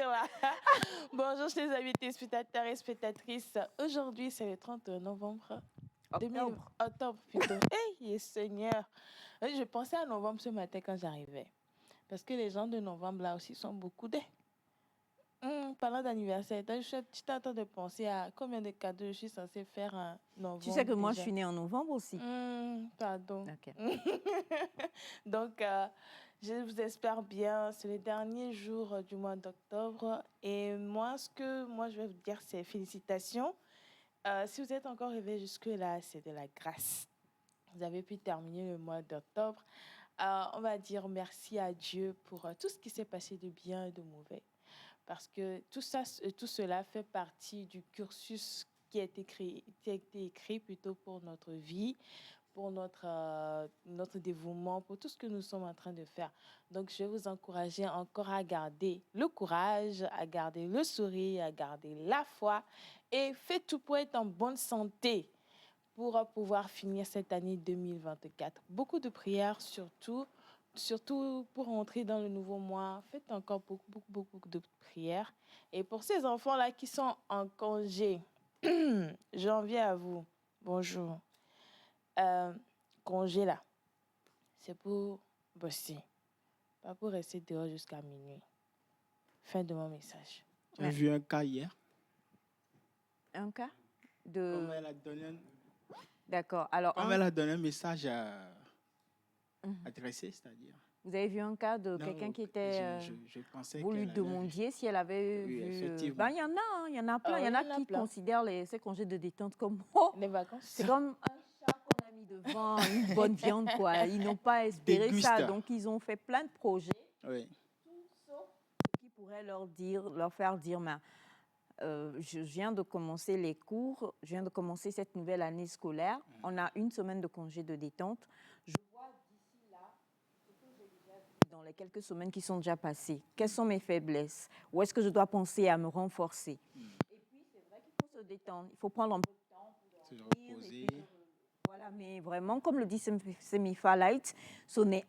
rire là. Bonjour, chers amis téléspectateurs et spectatrices. Aujourd'hui, c'est le 30 novembre. Octobre plutôt. Hey, Seigneur. Je pensais à novembre ce matin quand j'arrivais. Parce que les gens de novembre là aussi sont beaucoup de. Parlant d'anniversaire, tu t'attends de penser à combien de cadeaux je suis censée faire en novembre. Tu sais que moi, je suis née en novembre aussi. Pardon. Okay. Donc, je vous espère bien. C'est le dernier jour du mois d'octobre. Et moi, ce que je vais vous dire, c'est félicitations. Si vous êtes encore arrivé jusque-là, c'est de la grâce. Vous avez pu terminer le mois d'octobre. On va dire merci à Dieu pour tout ce qui s'est passé de bien et de mauvais. Parce que tout cela fait partie du cursus qui a été écrit plutôt pour notre vie, pour notre dévouement, pour tout ce que nous sommes en train de faire. Donc, je vais vous encourager encore à garder le courage, à garder le sourire, à garder la foi et faites tout pour être en bonne santé pour pouvoir finir cette année 2024. Beaucoup de prières, surtout pour entrer dans le nouveau mois. Faites encore beaucoup de prières. Et pour ces enfants-là qui sont en congé, j'en viens à vous. Bonjour. Congé là, c'est pour bosser, pas pour rester dehors jusqu'à minuit. Fin de mon message. J'ai vu un cas hier. Un cas Comme elle a donné D'accord. Alors, elle a donné un message adressé, c'est-à-dire. Vous avez vu un cas de quelqu'un qui était... Je pensais vous lui demandiez si elle avait vu... effectivement. Il y en a plein. Il y en a qui considèrent ces congés de détente comme... Les vacances. C'est comme un chat qu'on a mis devant une bonne viande, quoi. Ils n'ont pas espéré ça. Donc, ils ont fait plein de projets. Oui. Tout sauf qui pourrait leur faire dire... je viens de commencer les cours, je viens de commencer cette nouvelle année scolaire. On a une semaine de congé de détente. Je vois d'ici là ce que j'ai déjà vu dans les quelques semaines qui sont déjà passées. Quelles sont mes faiblesses? Où est-ce que je dois penser à me renforcer? Et puis, c'est vrai qu'il faut se détendre. Il faut prendre un peu de temps pour se dormir. reposer. Voilà, mais vraiment, comme le dit Semifa Light, ce n'est...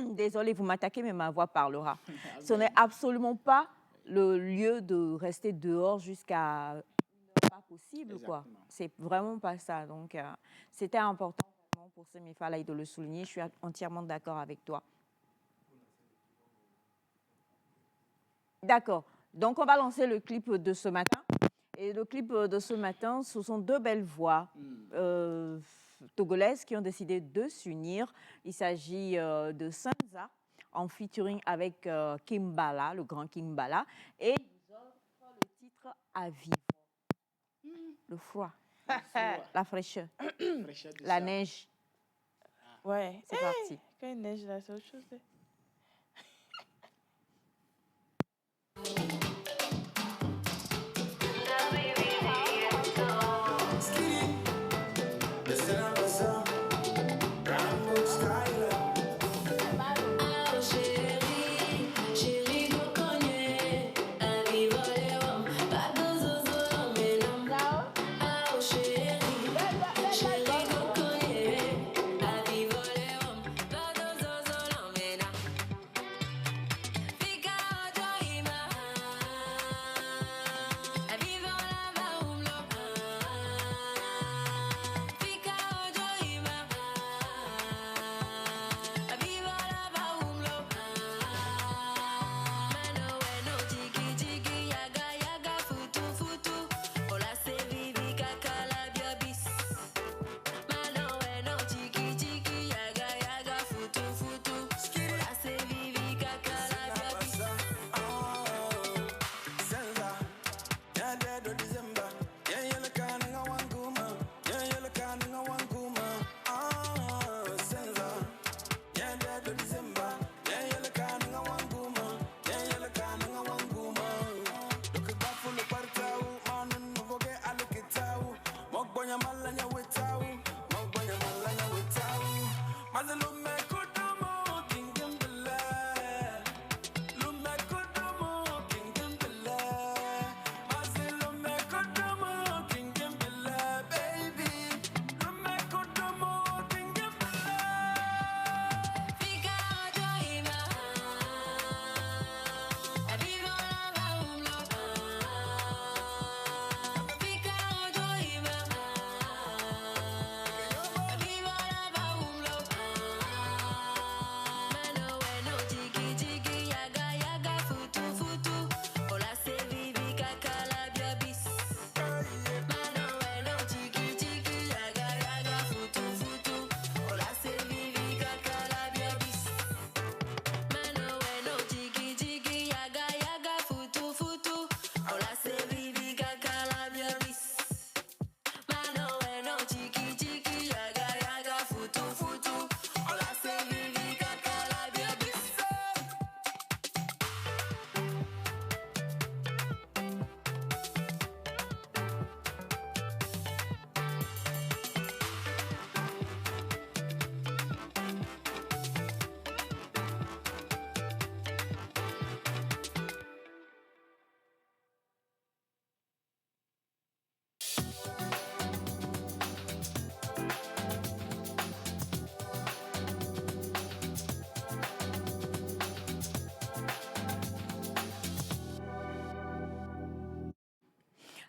Désolée, vous m'attaquez, mais ma voix parlera. Ce n'est absolument pas le lieu de rester dehors jusqu'à une heure pas possible, quoi. C'est vraiment pas ça. Donc, c'était important vraiment pour Semifa Light de le souligner. Je suis entièrement d'accord avec toi. D'accord. Donc, on va lancer le clip de ce matin. Et le clip de ce matin, ce sont deux belles voix togolaises qui ont décidé de s'unir. Il s'agit de Sanza en featuring avec Kimbala, le grand Kimbala. Et ils offrent le titre À vivre. Le froid, la fraîcheur, la neige. Ouais. C'est parti. Quand il neige là, c'est autre chose.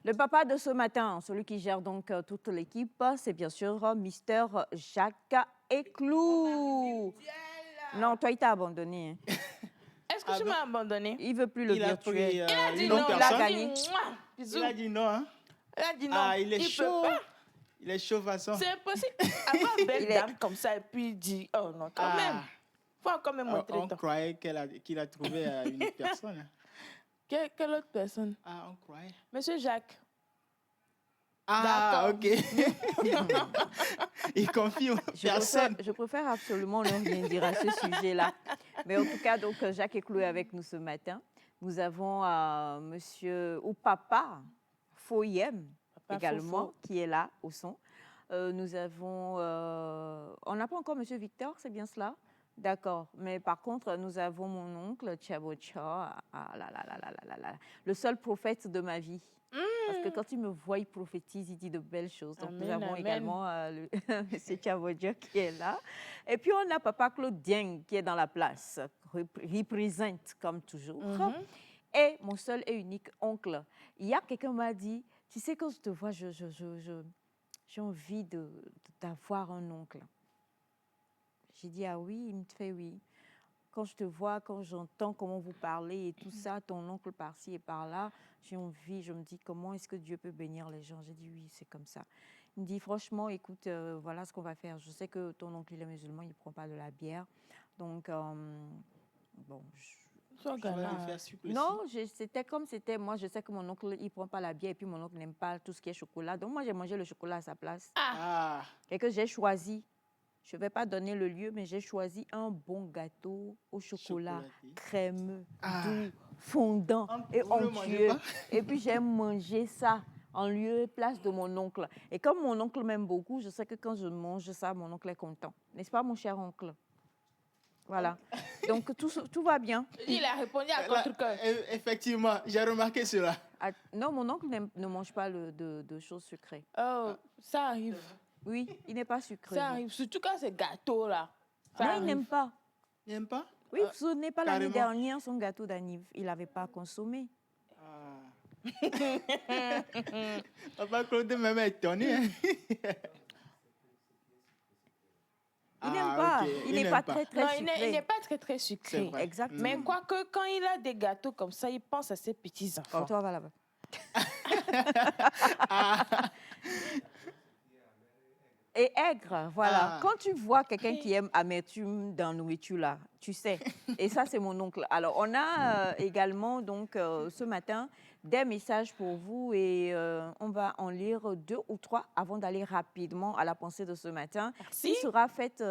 Le papa de ce matin, celui qui gère donc toute l'équipe, c'est bien sûr Mister Jacques Eclou. Non, toi, il t'a abandonné. Hein. Est-ce que tu m'as abandonné? Il veut plus le Il a virtuel. pris Il a dit une non, autre il a personne. gagné. dit mouah, bisous. Il a dit non, hein? Il a dit non. Ah, il est peut chaud. pas. Il est chaud façon. C'est impossible. Avoir une belle Il est- dame comme ça et puis dire, oh non, quand même. Faut quand même montrer On ton. croyait qu'il a trouvé une autre personne. Hein. Quelle autre personne? Ah, on croyait. Monsieur Jacques. Ah, D'accord. ok. Il confie aux personnes. Je préfère absolument ne rien dire à ce sujet-là. Mais en tout cas, donc, Jacques Eclou est avec nous ce matin. Nous avons monsieur ou papa Foyem Papa également Fofo. qui est là au son. Nous avons, on n'a pas encore monsieur Victor, c'est bien cela? D'accord. Mais par contre, nous avons mon oncle Tchabocha, le seul prophète de ma vie. Parce que quand il me voit, il prophétise, il dit de belles choses. Donc nous Amen, avons amen. également monsieur Tchabocha qui est là. Et puis on a papa Claude Dieng qui est dans la place, représente comme toujours. Et mon seul et unique oncle. Hier, quelqu'un m'a dit, tu sais, quand je te vois, j'ai envie d'avoir un oncle. J'ai dit, ah oui, il me fait oui. Quand je te vois, quand j'entends comment vous parlez et tout ça, ton oncle par-ci et par-là, j'ai envie, je me dis, comment est-ce que Dieu peut bénir les gens? J'ai dit, oui, c'est comme ça. Il me dit, franchement, écoute, voilà ce qu'on va faire. Je sais que ton oncle, il est musulman, il ne prend pas de la bière. Donc, bon, Sois Tu vas galant. lui faire sucre aussi. non, c'était comme c'était. Moi, je sais que mon oncle, il ne prend pas la bière et puis mon oncle n'aime pas tout ce qui est chocolat. Donc, moi, j'ai mangé le chocolat à sa place. Ah, Et que j'ai choisi, je ne vais pas donner le lieu, mais j'ai choisi un bon gâteau au chocolat Chocolaté. crémeux, Ah. doux, fondant et Vous ne mangez onctueux. pas? Et puis, j'ai mangé ça en lieu et place de mon oncle. Et comme mon oncle m'aime beaucoup, je sais que quand je mange ça, mon oncle est content. N'est-ce pas, mon cher oncle? Voilà. Donc, tout va bien. Il a répondu à Là, contre-cœur. effectivement, j'ai remarqué cela. Ah, non, mon oncle ne mange pas de choses sucrées. Oh, ça arrive. Oui, il n'est pas sucré. Ça arrive. Surtout quand c'est gâteau, là. Ça Non, il arrive. n'aime pas. Il n'aime pas? Oui, vous ne vous souvenez pas l'année carrément. dernière, son gâteau d'anniv, il n'avait pas consommé. Ah. Papa Claude même est étonné. Hein. Il n'aime Ah, pas. ok. Il n'est n'aime pas très, très Non, sucré. il n'est pas très, très C'est sucré. vrai. Exactement. Mais quoique, quand il a des gâteaux comme ça, il pense à ses petits-enfants. Oh, toi, va là-bas. Et aigre, voilà. Ah. Quand tu vois quelqu'un qui aime amertume dans la nourriture, là, tu sais. Et ça, c'est mon oncle. Alors, on a également, donc, ce matin, des messages pour vous et on va en lire 2 ou 3 avant d'aller rapidement à la pensée de ce matin. Merci. Qui sera faite,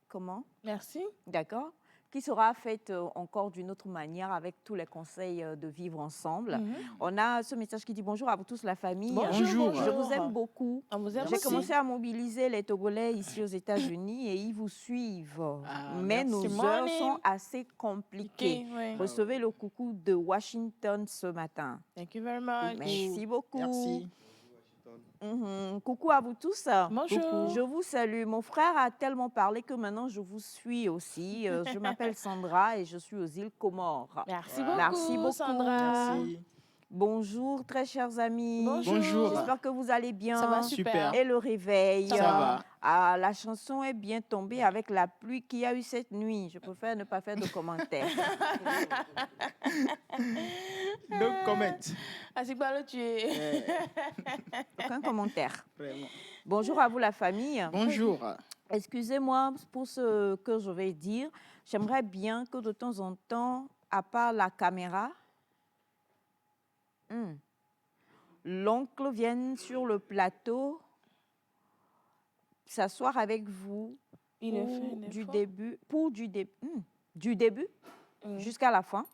comment? Merci. D'accord. Qui sera faite encore d'une autre manière avec tous les conseils de vivre ensemble. On a ce message qui dit bonjour à vous tous, la famille. Bonjour. Je vous aime beaucoup. On vous aime J'ai aussi. commencé à mobiliser les Togolais ici aux États-Unis et ils vous suivent. Ah, Mais merci. nos Good heures morning. sont assez compliquées. Ok, ouais. Recevez le coucou de Washington ce matin. Thank you very much. Merci beaucoup. Merci. Coucou à vous tous. Bonjour. Je vous salue. Mon frère a tellement parlé que maintenant je vous suis aussi. Je m'appelle Sandra et je suis aux îles Comores. Merci Wow. beaucoup, Merci beaucoup. Sandra. Merci. Bonjour, très chers amis. Bonjour. J'espère que vous allez bien. Ça va super. Super. Et le réveil. Ça va. Ah, la chanson est bien tombée avec la pluie qu'il y a eu cette nuit. Je préfère ne pas faire de commentaires. No comment. Asikbalo, tu es. Aucun commentaire. Vraiment. Bonjour à vous la famille. Bonjour. Excusez-moi pour ce que je vais dire. J'aimerais bien que de temps en temps, à part la caméra, l'oncle vienne sur le plateau s'asseoir avec vous Il le pour fait des fois. du début jusqu'à la fin,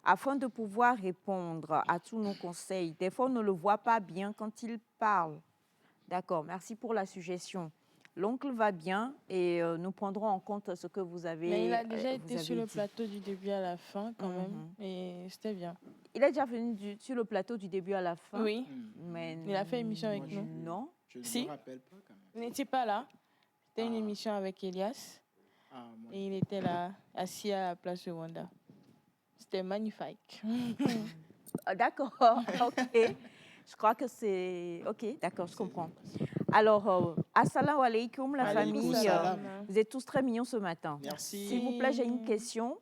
afin de pouvoir répondre à tous nos conseils. Des fois, on ne le voit pas bien quand il parle. D'accord, merci pour la suggestion. L'oncle va bien et nous prendrons en compte ce que vous avez dit. Mais il a déjà été sur le plateau du début à la fin quand même. Et c'était bien. Il est déjà venu sur le plateau du début à la fin. Oui. Mais Il a fait une émission avec nous. non. Je ne Si. me rappelle pas quand même. Vous n'étiez pas là. C'était une Ah. émission avec Elias. Ah, moi. Et il était là, assis à la place de Wanda. C'était magnifique. Ah, d'accord, ok. Je crois que c'est... Ok, d'accord, je comprends. Alors, assalamu alaikum, la Alaikum famille. salam. Vous êtes tous très mignons ce matin. Merci. S'il vous plaît, j'ai une question.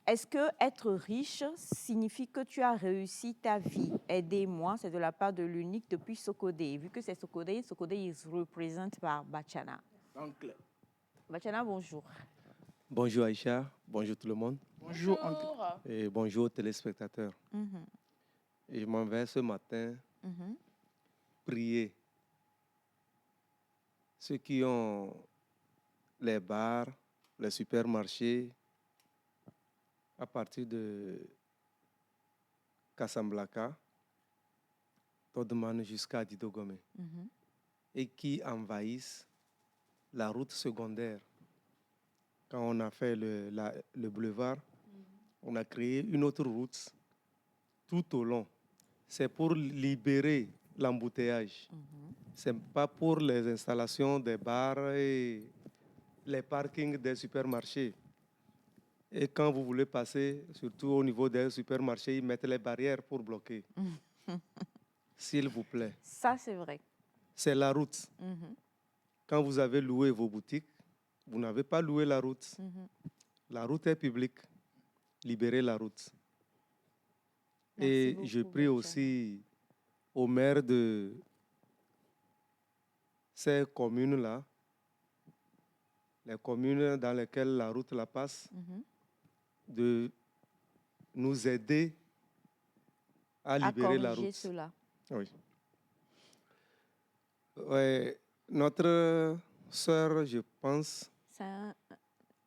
Est-ce que être riche signifie que tu as réussi ta vie? Aidez-moi, c'est de la part de l'unique depuis Sokodé. Vu que c'est Sokodé, Sokodé is represented par Bachana. Oncle. Bachana, bonjour. Bonjour Aïcha, bonjour tout le monde Bonjour, oncle. et bonjour aux téléspectateurs. Mhm, Et je m'en vais ce matin mhm, prier ceux qui ont les bars, les supermarchés à partir de Kassamblaka, Todman jusqu'à Didogome mhm. et qui envahissent la route secondaire. Quand on a fait le boulevard, on a créé une autre route tout au long. C'est pour libérer l'embouteillage. Ce n'est pas pour les installations des bars et les parkings des supermarchés. Et quand vous voulez passer, surtout au niveau des supermarchés, ils mettent les barrières pour bloquer. S'il vous plaît. Ça, c'est vrai. C'est la route. Mhm, Quand vous avez loué vos boutiques, vous n'avez pas loué la route. mhm. La route est publique. Libérez la route. Merci Et beaucoup, je prie Bachana. aussi au maire de ces communes-là, les communes dans lesquelles la route la passe, Mhm. de nous aider à À libérer la corriger route. cela. Oui. Ouais, notre sœur, je pense, C'est un-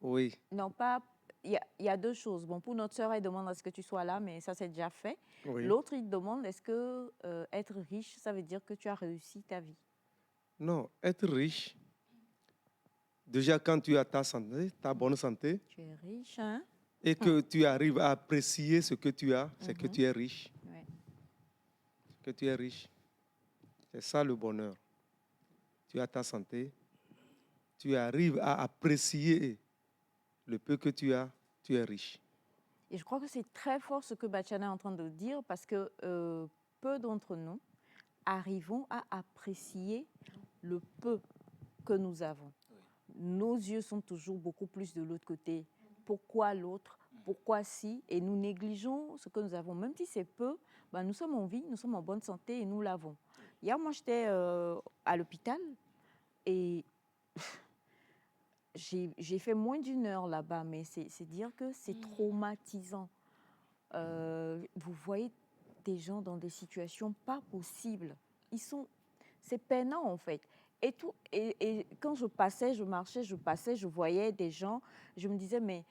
oui, Non, pas... Il y a deux choses. Bon, pour notre sœur, elle demande à ce que tu sois là, mais ça, c'est déjà fait. oui. L'autre, il te demande, est-ce que être riche, ça veut dire que tu as réussi ta vie? Non, être riche, déjà quand tu as ta santé, ta bonne santé, Tu es riche, hein? et que tu arrives à apprécier ce que tu as, c'est que Mhm. tu es riche. Ouais. Que tu es riche. C'est ça le bonheur. Tu as ta santé, tu arrives à apprécier le peu que tu as, tu es riche. Et je crois que c'est très fort ce que Bachana est en train de dire parce que peu d'entre nous arrivons à apprécier le peu que nous avons. Nos yeux sont toujours beaucoup plus de l'autre côté. Pourquoi l'autre? Pourquoi si? Et nous négligeons ce que nous avons. Même si c'est peu, ben, nous sommes en vie, nous sommes en bonne santé et nous l'avons. Hier, moi, j'étais à l'hôpital et j'ai fait moins d'une heure là-bas, mais c'est dire que c'est traumatisant. Vous voyez des gens dans des situations pas possibles. C'est peinant en fait. Et quand je passais, je marchais, je passais, je voyais des gens, je me disais, mais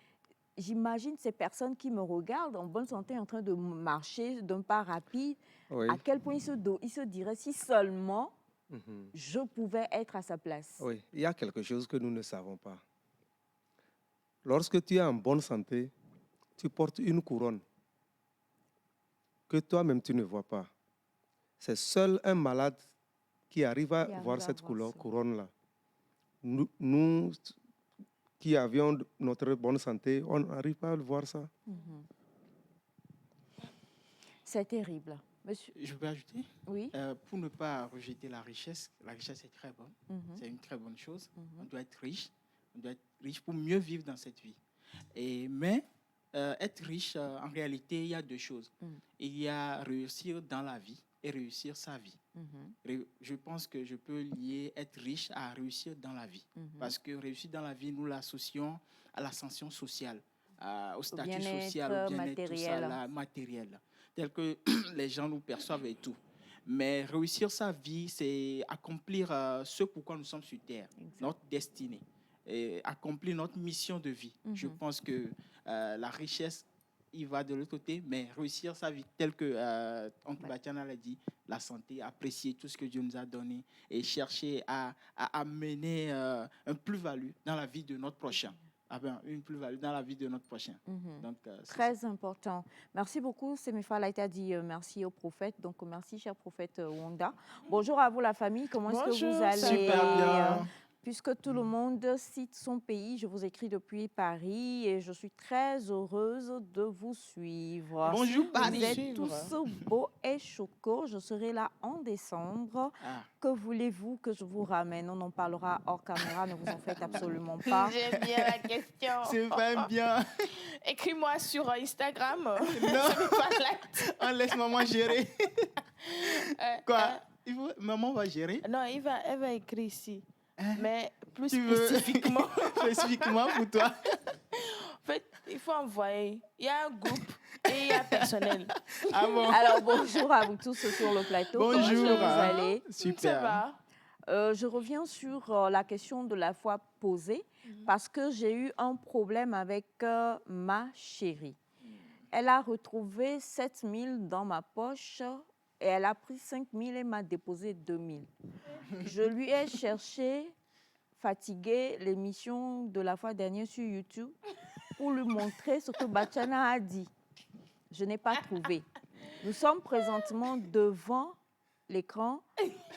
j'imagine ces personnes qui me regardent en bonne santé en train de marcher d'un pas rapide, Oui. à quel point ils se diraient si seulement Mhm. je pouvais être à sa place. Oui, il y a quelque chose que nous ne savons pas. Lorsque tu es en bonne santé, tu portes une couronne que toi-même tu ne vois pas. C'est seul un malade qui arrive à Qui arrive voir à cette voir cela. couronne-là. Nous qui avions notre bonne santé, on n'arrive pas à voir ça. Mhm. C'est terrible. Monsieur, Je peux ajouter, oui. pour ne pas rejeter la richesse est très bonne. Mhm. C'est une très bonne chose. Mhm. On doit être riche pour mieux vivre dans cette vie. Mais être riche, en réalité, il y a deux choses. Il y a réussir dans la vie et réussir sa vie. Mhm. Je pense que je peux lier être riche à réussir dans la vie. Mhm. Parce que réussir dans la vie, nous l'associons à l'ascension sociale, au statut bien-être social, au bien-être, tout ça, matériel. là, matériel, tel que les gens nous perçoivent et tout. Mais réussir sa vie, c'est accomplir ce pourquoi nous sommes sur Terre, Exact. notre destinée, et accomplir notre mission de vie. Je Mhm. pense que la richesse, il va de l'autre côté, mais réussir sa vie, tel que Oncle Bachana l'a dit, la santé, apprécier tout ce que Dieu nous a donné et chercher à amener un plus-value dans la vie de notre prochain. Une plus-value dans la vie de notre prochain. Mhm. Donc, c'est ça. Très important. Merci beaucoup, Semifa Laïta dit merci au prophète. Donc, merci, cher prophète Wanda. Bonjour à vous, la famille. Comment est-ce que Bonjour, vous ça allez? Super bien. puisque tout le monde cite son pays, je vous écris depuis Paris et je suis très heureuse de vous suivre. Bonjour, Vous Paris. êtes tous beaux et chocos. Je serai là en décembre. Ah. Que voulez-vous que je vous ramène? On en parlera hors caméra, ne vous en faites absolument pas. J'aime bien la question. C'est vraiment bien. Écris-moi sur Instagram. Non, laisse maman gérer. Quoi? Euh, Maman va gérer? non, elle va écrire ici. Mais plus Tu veux- spécifiquement. Spécifiquement pour toi. En fait, il faut envoyer. Il y a un groupe et il y a personnel. Ah bon? Alors, bonjour à vous tous sur le plateau. Bonjour. Comment vous allez? Ça Super. va? Je reviens sur la question de la fois posée parce que j'ai eu un problème avec ma chérie. Elle a retrouvé 7 000 dans ma poche et elle a pris 5 000 et m'a déposé 2 000. Je lui ai cherché, fatiguée, l'émission de la fois dernière sur YouTube pour lui montrer ce que Bachana a dit. Je n'ai pas trouvé. Nous sommes présentement devant l'écran.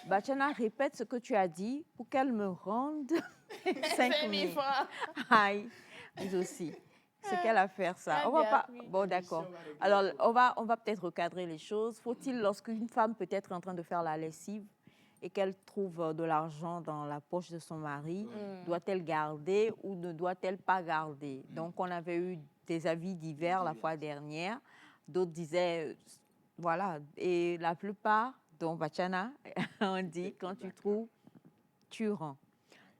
Bachana répète ce que tu as dit pour qu'elle me rende 5 5 000 000. francs. Aïe, nous aussi. C'est qu'elle a fait ça. Ah, On va bien pas. appris. Bon, d'accord. Alors, on va peut-être recadrer les choses. Faut-il, lorsqu'une femme peut être en train de faire la lessive et qu'elle trouve de l'argent dans la poche de son mari, doit-elle garder ou ne doit-elle pas garder? Donc, on avait eu des avis divers la fois dernière. D'autres disaient, voilà. Et la plupart, dont Bachana, on dit, quand tu trouves, tu rends.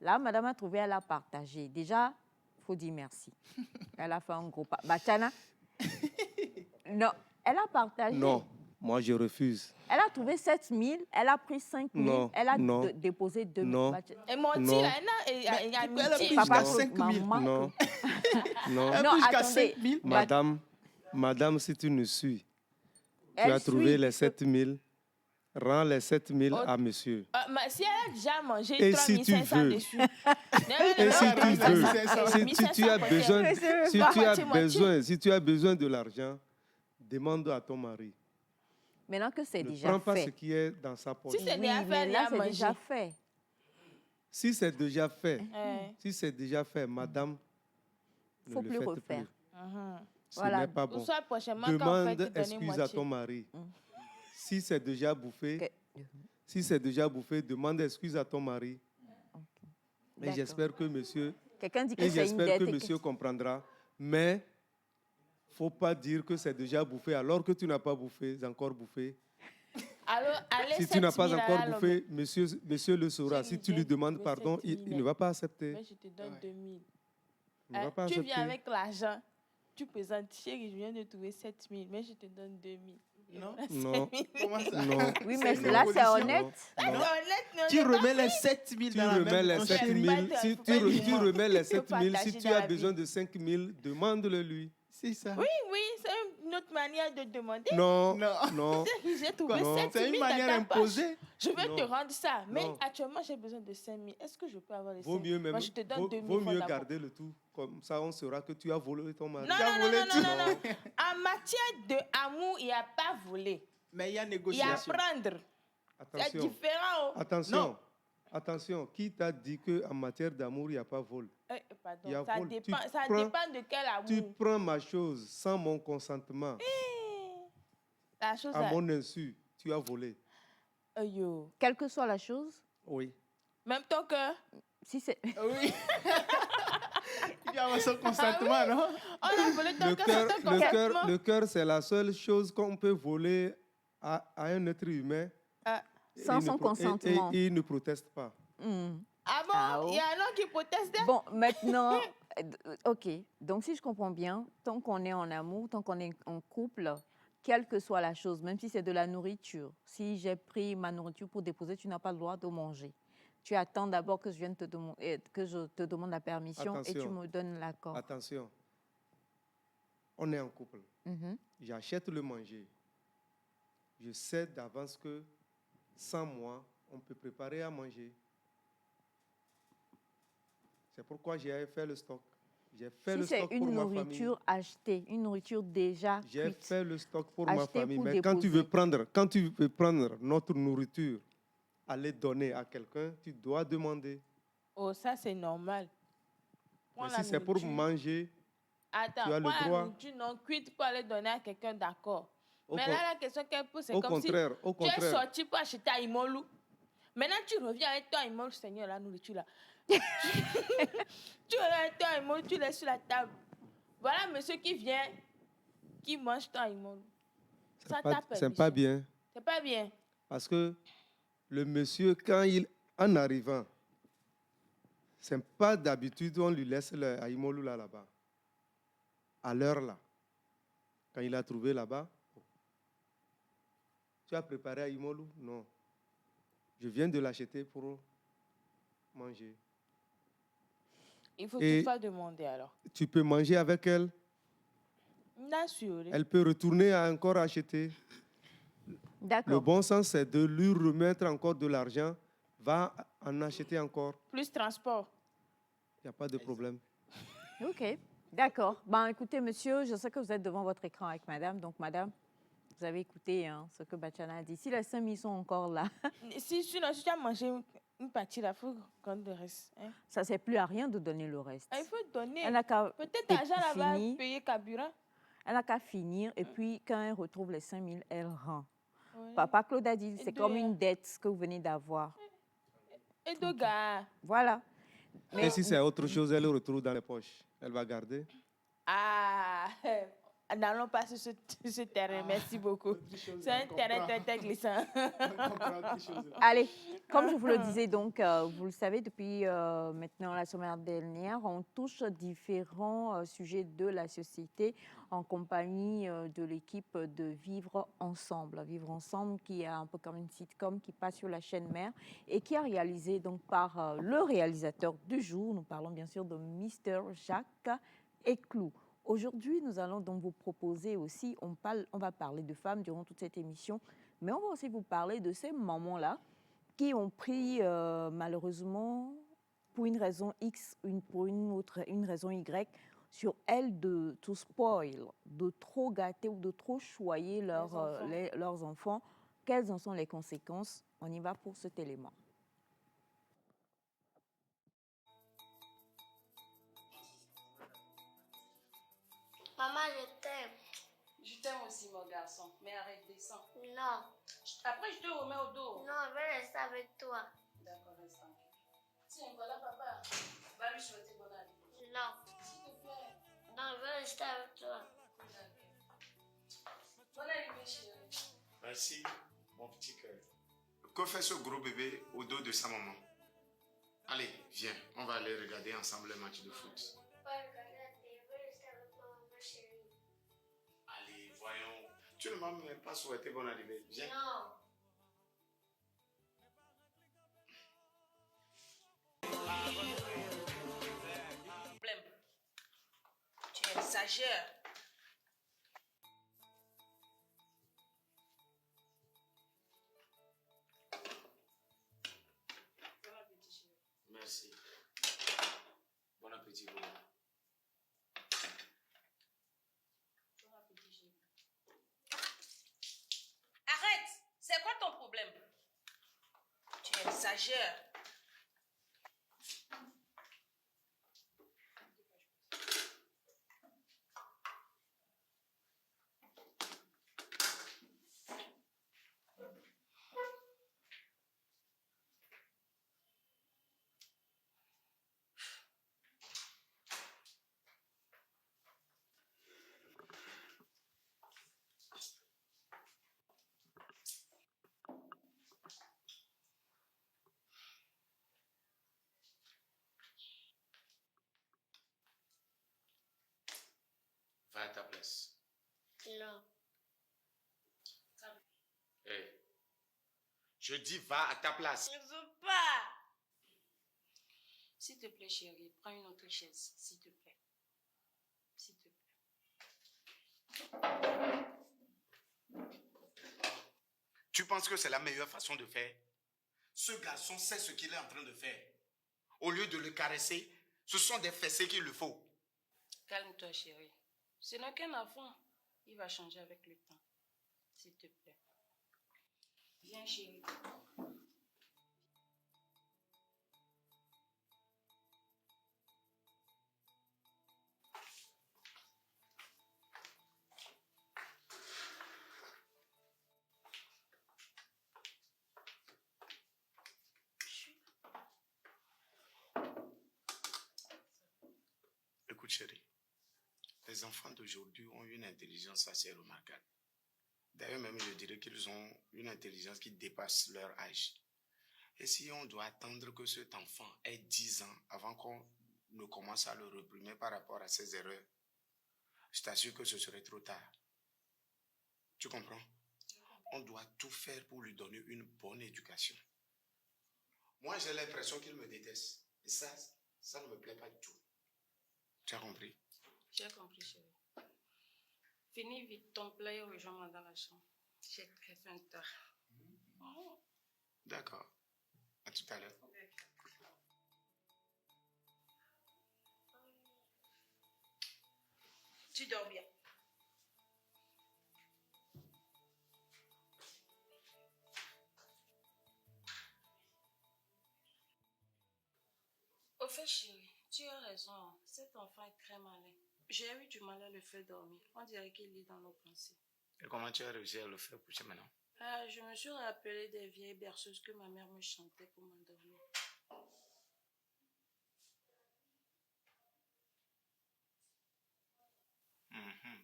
Là, madame a trouvé, elle a partagé. Déjà, il faut dire merci. Elle a fait un gros pas. Bachana? Non, elle a partagé. Non, moi je refuse. Elle a trouvé 7 000, elle a pris 5 000, Non, elle a non, déposé 2 000. non. Et mon Non. tir, il a elle a pris menti. Papa, jusqu'à 5 000. maman, Non, non. Elle Non, peut jusqu'à attendez. 5 000. Madame, si tu nous suis, tu elle as trouvé suit. les 7 000, rends les 7 000 à monsieur. Si elle a déjà mangé Et 3 si tu 500 veux. dessus. Et si tu veux, veux, si tu as besoin, Mais c'est si pas tu as moitié-moitié. si tu as besoin de l'argent, demande à ton mari. Maintenant que c'est Ne déjà prends pas ce fait. qui est dans sa poche. Si c'est Oui, déjà fait, mais elle là, a c'est mangé. déjà fait. Si c'est déjà fait, Ouais. si c'est déjà fait, madame, ne Faut le plus faites refaire. plus. Mhm. Ce Voilà. n'est pas Ou bon. soit prochainement, quand on fait, Demande tu donnes excuse à moitié. ton mari. Si c'est déjà bouffé, Que- si c'est déjà bouffé, demande excuse à ton mari. Et D'accord. j'espère que monsieur, Quelqu'un dit que et c'est une j'espère dette. que et que- monsieur comprendra. Mais faut pas dire que c'est déjà bouffé alors que tu n'as pas bouffé, encore bouffé. Alors, allez, Si tu n'as pas 7 000 encore à l'homme. bouffé, monsieur le saura. J'ai Si dit, tu lui demandes mais pardon, 7 000, il ne va pas accepter. Mais je te donne 2 000. Il ne va pas Tu accepter. viens avec l'argent. Tu présentes, chérie, je viens de trouver 7 000, mais je te donne 2 000. Non. Non, Comment ça? non. Oui, mais C'est là, une c'est opposition. honnête. C'est non. honnête, non, Tu j'ai pas remets les pris. 7 000 Tu dans la remets même les poche. 7 000. Faut Si pas tu, dire tu moi. remets les Faut 7 000, si partager tu dans as la besoin vie. de 5 000, demande-le lui. C'est ça. Oui, oui, c'est une autre manière de demander. Non, Non. non. J'ai trouvé Non. 7 000 C'est une dans manière ta poche. imposée. Je vais te Non. rendre ça, mais Non. actuellement, j'ai besoin de 5 000. Est-ce que je peux avoir les 5 Vaut 000? mieux même, Moi, je te donne vaut, 2 000 vaut francs mieux d'abord. garder le tout. Comme ça, on saura que tu as volé ton mari. Non, Tu as non, non, volé non, tout. non, non, non. En matière d'amour, il n'y a pas volé. Mais il y a Il y a négociation. prendre. C'est Attention, différent. Oh. attention, Non. attention. Qui t'a dit qu'en matière d'amour, il n'y a pas vol? Pardon, Il y a ça vol. dépend, Tu ça prends- dépend de quel amour. Tu prends ma chose sans mon consentement, La chose à mon insu, tu as volé. Yo. Quelle que soit la chose, Oui. Même ton cœur. si c'est. Oui. Il y a son consentement, non? On a volé ton Le cœur cœur, sans ton le cœur, consentement. le cœur, c'est la seule chose qu'on peut voler à un être humain. Ah. Et Sans il ne son pro- consentement. Et il ne proteste pas. Hmm. Ah bon? Ah, oh. Il y a un homme qui proteste? Bon, maintenant, ok. Donc, si je comprends bien, tant qu'on est en amour, tant qu'on est en couple, quelle que soit la chose, même si c'est de la nourriture, si j'ai pris ma nourriture pour déposer, tu n'as pas le droit de manger. Tu attends d'abord que je vienne que je te demande la permission et tu Attention. me donnes l'accord. Attention. On est en couple. Mhm. J'achète le manger. Je sais d'avance que sans moi, on peut préparer à manger. C'est pourquoi j'ai fait le stock. J'ai fait Si le c'est stock pour une ma famille. nourriture achetée, une nourriture déjà J'ai cuite, fait le stock pour ma Acheter famille. pour Mais quand tu déposer. veux prendre notre nourriture, aller donner à quelqu'un, tu dois demander. Oh, ça, c'est normal. Prends Mais la si c'est pour nourriture. manger, Attends, tu as le prends la droit. nourriture non cuite pour aller donner à quelqu'un, d'accord. Au, Mais con- là, la question qu'elle pose, c'est au comme si contraire, au tu es contraire. sorti pour acheter à Imolu. Maintenant, tu reviens avec toi, Imolu, Seigneur, la nourriture là. Tu reviens avec toi, Imolu, tu laisses sur la table. Voilà monsieur qui vient, qui mange ton Imolu. Ça t'a C'est pas permission. bien. C'est pas bien. Parce que le monsieur, en arrivant, c'est pas d'habitude, on lui laisse le aïmolou là-bas. À l'heure là. Quand il a trouvé là-bas, tu as préparé aïmolou? Non. Je viens de l'acheter pour manger. Il faut Et toutefois demander alors. tu peux manger avec elle. Bien sûr. Elle peut retourner à encore acheter. Le D'accord. bon sens, c'est de lui remettre encore de l'argent. Va en acheter encore. Plus transport. Il n'y a pas de problème. OK. D'accord. Ben, écoutez, monsieur, je sais que vous êtes devant votre écran avec madame. Donc, madame, vous avez écouté ce que Bachana a dit. Si les 5 000 sont encore là, Sinon, si tu as mangé une partie, il faut qu'on le reste. Hein. ça ne sert plus à rien de donner le reste. Il faut donner. Elle n'a qu'à Peut-être l'argent là va finir. payer carburant. Elle n'a qu'à finir. Et puis, quand elle retrouve les 5 000, elle rend. Oui. Papa Claude a dit, Et c'est deux, comme une dette que vous venez d'avoir. Et deux gars. Voilà. Et si c'est autre chose, elle le retrouve dans les poches. Elle va garder. Ah, n'allons pas sur ce terrain. Merci beaucoup. C'est un terrain très, très glissant. Allez, comme je vous le disais, donc, vous le savez, depuis maintenant la semaine dernière, on touche différents sujets de la société en compagnie de l'équipe de Vivre Ensemble. Vivre Ensemble, qui est un peu comme une sitcom qui passe sur la chaîne mère et qui est réalisée donc, par le réalisateur du jour. Nous parlons bien sûr de Mr. Jacques Eclou. Aujourd'hui, nous allons donc vous proposer aussi, on va parler de femmes durant toute cette émission, mais on va aussi vous parler de ces mamans-là qui ont pris malheureusement, pour une raison X, pour une raison Y, sur elles de tout spoil, de trop gâter ou de trop choyer leurs enfants. Quelles en sont les conséquences? On y va pour cet élément. Maman, je t'aime. Je t'aime aussi, mon garçon. Mais arrête, descends. Non. Après, je te remets au dos. Non, je vais rester avec toi. D'accord, reste tranquille. Tiens, voilà, papa. Va lui souhaiter bonne année. Non. S'il te plaît. Non, je vais rester avec toi. Bonne année, chérie. Merci, mon petit cœur. Que fait ce gros bébé au dos de sa maman? Allez, viens, on va aller regarder ensemble le match de foot. Pas regarder la télé, je vais rester avec toi, ma chérie. Allez, voyons. Tu ne m'as même pas souhaité bonne arrivée. Viens. Non. Problème. Tu exagères. Bon appétit, chérie. Merci. Bon appétit, Bola. Bon appétit, chérie. Arrête! C'est quoi ton problème? Tu exagères. Va à ta place. Non. Hey. Je dis va à ta place. Je veux pas. S'il te plaît, chérie, prends une autre chaise, s'il te plaît. S'il te plaît. Tu penses que c'est la meilleure façon de faire? Ce garçon sait ce qu'il est en train de faire. Au lieu de le caresser, ce sont des fessées qu'il le faut. Calme-toi, chérie. Ce n'est qu'un enfant. Il va changer avec le temps. S'il te plaît. Viens, chérie. les enfants d'aujourd'hui ont une intelligence assez remarquable. D'ailleurs, même je dirais qu'ils ont une intelligence qui dépasse leur âge. Et si on doit attendre que cet enfant ait 10 ans avant qu'on ne commence à le réprimer par rapport à ses erreurs, je t'assure que ce serait trop tard. Tu comprends? On doit tout faire pour lui donner une bonne éducation. Moi, j'ai l'impression qu'il me déteste. Et ça ne me plaît pas du tout. Tu as compris? J'ai compris, chérie. Finis vite ton plat et rejoins-moi dans la chambre. J'ai très faim tard. D'accord. À tout à l'heure. Tu dors bien. Au fait, chérie, tu as raison. Cet enfant est très malin. J'ai eu du mal à le faire dormir. On dirait qu'il lit dans nos pensées. Et comment tu as réussi à le faire coucher maintenant? Je me suis rappelé des vieilles berceuses que ma mère me chantait pour m'endormir.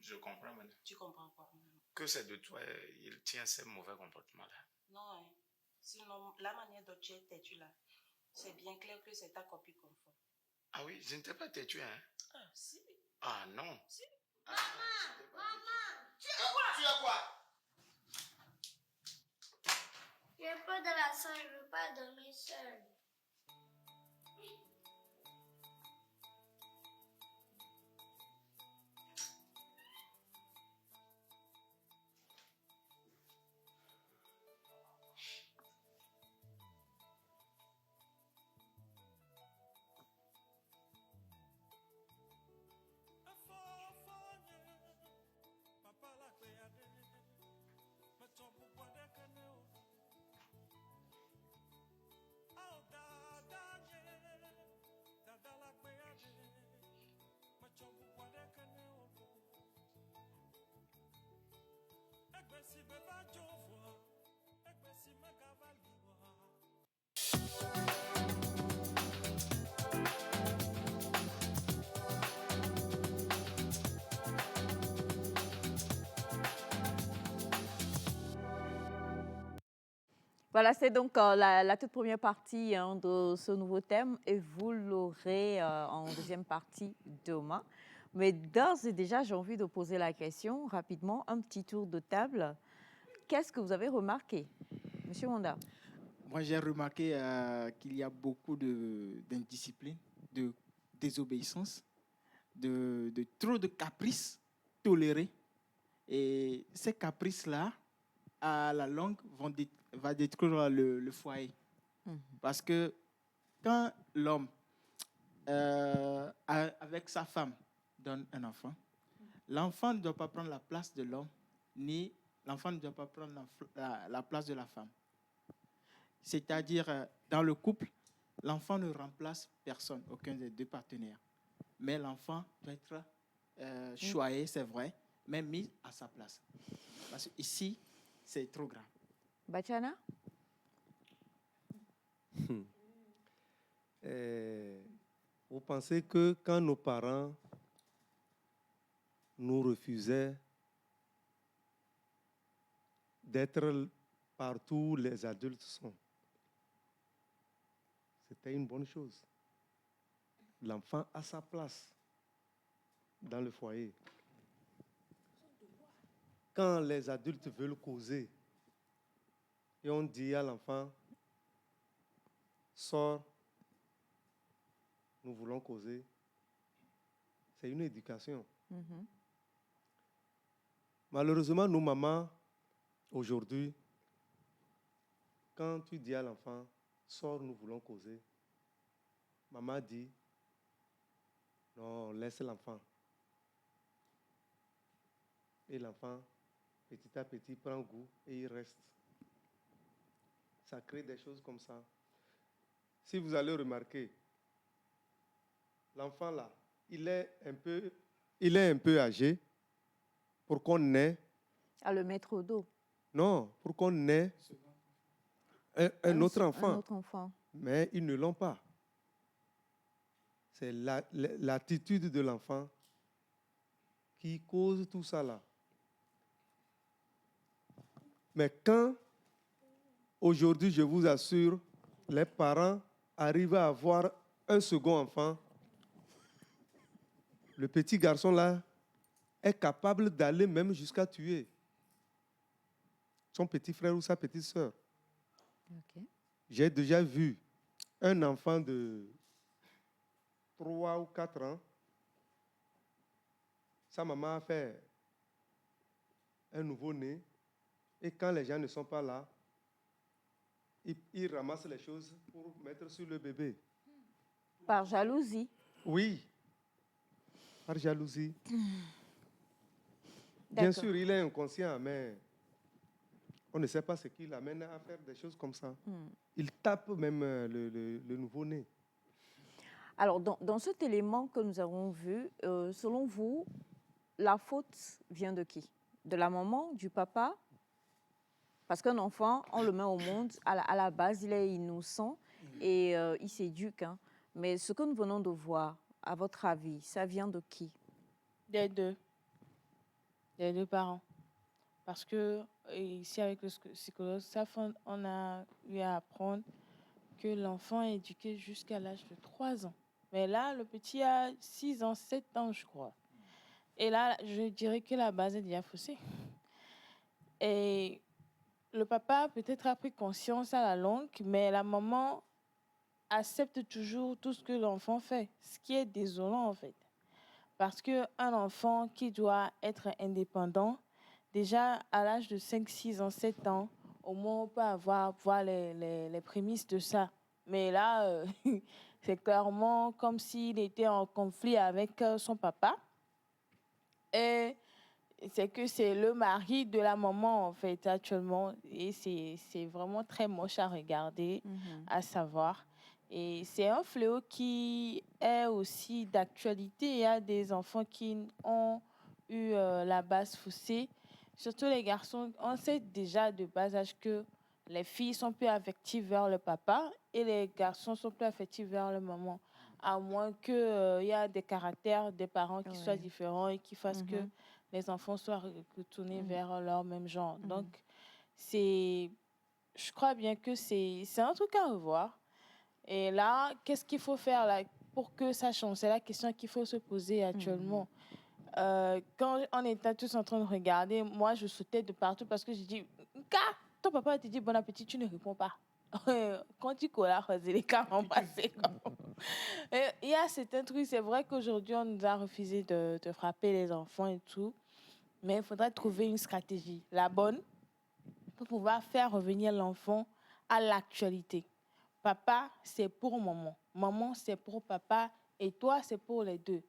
Je comprends maintenant. Tu comprends quoi, maman? Que c'est de toi, il tient ces mauvais comportements-là. Non, hein. Sinon, la manière dont tu es têtu là, c'est bien clair que c'est ta copie confort. Ah oui, je ne t'ai pas têtu, hein? Ah, si. Ah non. Si. Maman, tu as quoi? je vais pas dans la salle, je veux pas dormir seule. Voilà, c'est donc la toute première partie de ce nouveau thème et vous l'aurez en deuxième partie demain. Mais d'ores et déjà, j'ai envie de poser la question rapidement, un petit tour de table. Qu'est-ce que vous avez remarqué, Monsieur Wanda? Moi, j'ai remarqué qu'il y a beaucoup d'indiscipline, de désobéissance, de trop de caprices tolérés. Et ces caprices-là, à la longue, va détruire le foyer. Parce que quand l'homme, avec sa femme, donne un enfant, l'enfant ne doit pas prendre la place de l'homme, ni l'enfant ne doit pas prendre la place de la femme. C'est-à-dire, dans le couple, l'enfant ne remplace personne, aucun des deux partenaires. Mais l'enfant doit être choyé, c'est vrai, mais mis à sa place. Parce qu'ici, c'est trop grave. Bachana? Vous pensez que quand nos parents nous refusaient d'être partout où les adultes sont, c'était une bonne chose. L'enfant a sa place dans le foyer. Quand les adultes veulent causer et on dit à l'enfant, sors, nous voulons causer, c'est une éducation. Malheureusement, nos mamans, aujourd'hui, quand tu dis à l'enfant, sors, nous voulons causer, maman dit, non, laisse l'enfant. Et l'enfant, petit à petit, prend goût et il reste. Ça crée des choses comme ça. Si vous allez remarquer, l'enfant là, il est un peu âgé pour qu'on ait... À le mettre au dos. Non, pour qu'on ait un autre enfant. Un autre enfant. Mais ils ne l'ont pas. C'est l'attitude de l'enfant qui cause tout ça là. Mais quand, aujourd'hui, je vous assure, les parents arrivent à avoir un second enfant, le petit garçon là est capable d'aller même jusqu'à tuer son petit frère ou sa petite sœur. Ok. J'ai déjà vu un enfant de 3 ou 4 ans, sa maman a fait un nouveau-né, et quand les gens ne sont pas là, il ramasse les choses pour mettre sur le bébé. Par jalousie. Oui, par jalousie. Bien D'accord. sûr, il est inconscient, mais on ne sait pas ce qui l'amène à faire des choses comme ça. Il tape même le nouveau-né. Alors, dans cet élément que nous avons vu, selon vous, la faute vient de qui? De la maman, du papa? Parce qu'un enfant, on le met au monde, à la base, il est innocent et il s'éduque. Hein. Mais ce que nous venons de voir, à votre avis, ça vient de qui? Des deux. Des deux parents. Parce que ici, avec le psychologue, on a eu à apprendre que l'enfant est éduqué jusqu'à l'âge de 3 ans. Mais là, le petit a 6 ans, 7 ans, je crois. Et là, je dirais que la base est déjà faussée. Et le papa peut-être a pris conscience à la longue, mais la maman accepte toujours tout ce que l'enfant fait, ce qui est désolant en fait. Parce qu'un enfant qui doit être indépendant, déjà à l'âge de 5, 6 ans, 7 ans, au moins on peut voir les prémices de ça. Mais là, c'est clairement comme s'il était en conflit avec son papa. Et c'est que c'est le mari de la maman, en fait, actuellement. Et c'est vraiment très moche à regarder, à savoir. Et c'est un fléau qui est aussi d'actualité. Il y a des enfants qui ont eu la base faussée. Surtout les garçons, on sait déjà de bas âge que les filles sont plus affectives vers le papa et les garçons sont plus affectifs vers la maman. À moins qu'il y a des caractères des parents qui soient différents et qui fassent que les enfants soient retournés vers leur même genre. Donc, je crois bien que c'est un truc à revoir. Et là, qu'est-ce qu'il faut faire là, pour que ça change? C'est la question qu'il faut se poser actuellement. Quand on était tous en train de regarder, moi, je sautais de partout parce que j'ai dit, ton papa te dit bon appétit, tu ne réponds pas. Quand tu colles, les cas vont passer. Il y a certains trucs, c'est vrai qu'aujourd'hui, on nous a refusé de frapper les enfants et tout, mais il faudrait trouver une stratégie, la bonne, pour pouvoir faire revenir l'enfant à l'actualité. Papa, c'est pour maman. Maman, c'est pour papa. Et toi, c'est pour les deux.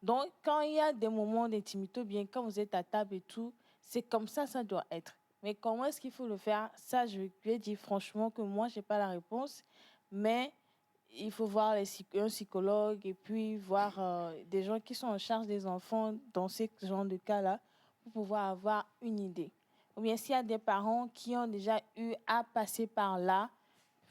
Donc, quand il y a des moments d'intimité, bien quand vous êtes à table et tout, c'est comme ça doit être. Mais comment est-ce qu'il faut le faire? Ça, je lui ai dit franchement que moi, je n'ai pas la réponse. Mais il faut voir un psychologue et puis voir des gens qui sont en charge des enfants dans ce genre de cas-là pour pouvoir avoir une idée. Ou bien s'il y a des parents qui ont déjà eu à passer par là,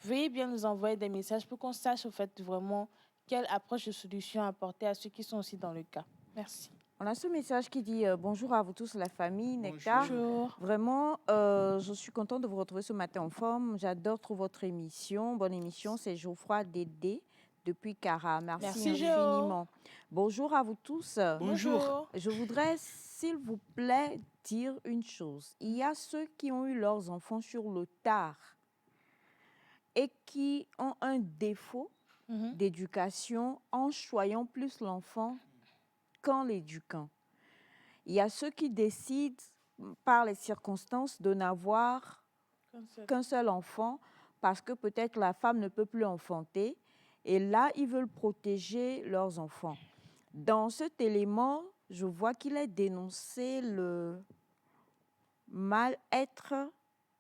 veuillez bien nous envoyer des messages pour qu'on sache au fait vraiment quelle approche de solution apporter à ceux qui sont aussi dans le cas. Merci. On a ce message qui dit bonjour à vous tous, la famille, Nectar. Bonjour. Vraiment, je suis contente de vous retrouver ce matin en forme. J'adore trop votre émission. Bonne émission, c'est Geoffroy Dédé depuis Cara. Merci infiniment. Bonjour à vous tous. Bonjour. Je voudrais, s'il vous plaît, dire une chose. Il y a ceux qui ont eu leurs enfants sur le tard et qui ont un défaut d'éducation en choyant plus l'enfant qu'en l'éduquant. Il y a ceux qui décident, par les circonstances, de n'avoir qu'un seul enfant parce que peut-être la femme ne peut plus enfanter. Et là, ils veulent protéger leurs enfants. Dans cet élément, je vois qu'il est dénoncé le mal-être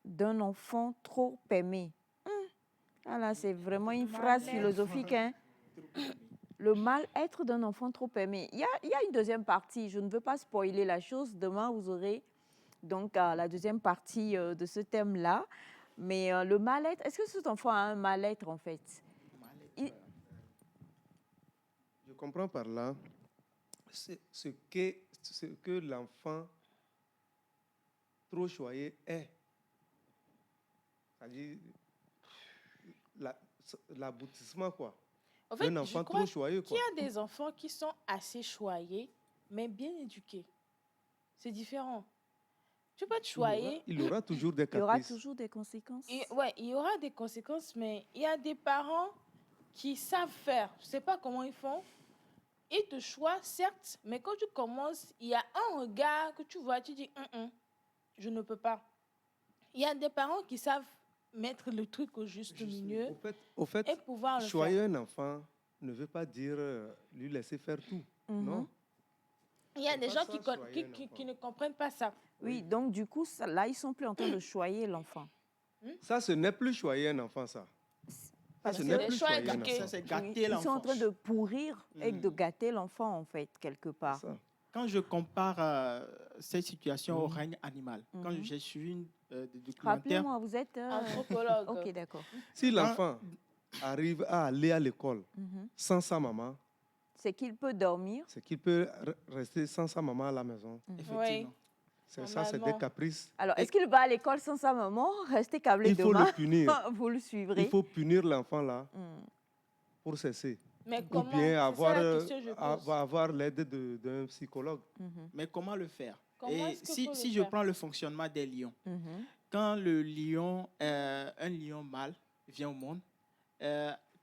d'un enfant trop aimé. Ah là, c'est vraiment une phrase philosophique. Hein? Le mal-être d'un enfant trop aimé. Il y a une deuxième partie. Je ne veux pas spoiler la chose. Demain, vous aurez donc la deuxième partie de ce thème-là. Mais le mal-être, est-ce que cet enfant a un mal-être en fait? Je comprends par là ce ce que l'enfant trop choyé est. C'est-à-dire la- l'aboutissement, quoi. En fait, Un je enfant crois trop choyé, qu'il quoi. y a des enfants qui sont assez choyés, mais bien éduqués. C'est différent. Tu peux être choyé. Il aura toujours des Il y aura caprices. toujours des conséquences. Ouais, il y aura des conséquences, mais il y a des parents qui savent faire. Je ne sais pas comment ils font. Ils te choisissent, certes, mais quand tu commences, il y a un regard que tu vois, tu dis, je ne peux pas. Il y a des parents qui savent mettre le truc au juste milieu Au fait, et pouvoir le choyer faire. un enfant ne veut pas dire lui laisser faire tout. Non. Il y a C'est des pas gens ça, qui choyer un enfant. ne comprennent pas ça. Oui, donc du coup, là, ils sont plus en train de choyer l'enfant. Ça, ce n'est plus choyer un enfant, ça. Ça, ce c'est n'est des plus choix choyer un éduqués. enfant. Ça, c'est Oui, gâter ils sont en l'enfant. train de pourrir et de gâter l'enfant, en fait, quelque C'est part. ça. Quand je compare cette situation au règne animal, quand j'ai suivi des documentaires, Rappelez-moi, vous êtes... Anthropologue. Ok, d'accord. Si l'enfant arrive à aller à l'école sans sa maman, C'est qu'il peut dormir. c'est qu'il peut rester sans sa maman à la maison. effectivement, Oui. C'est ça, c'est des Normalement. caprices. Alors, est-ce qu'il va à l'école sans sa maman? Restez câblé Il faut demain. le punir. Vous le suivrez. Il faut punir l'enfant là Mm. pour cesser. Mais Ou comment? bien C'est ça avoir, la question que je pose. avoir l'aide d'un psychologue. mais comment le faire? Comment Et est-ce qu'il faut si le je faire? prends le fonctionnement des lions, Mhm. quand le lion, un lion mâle vient au monde,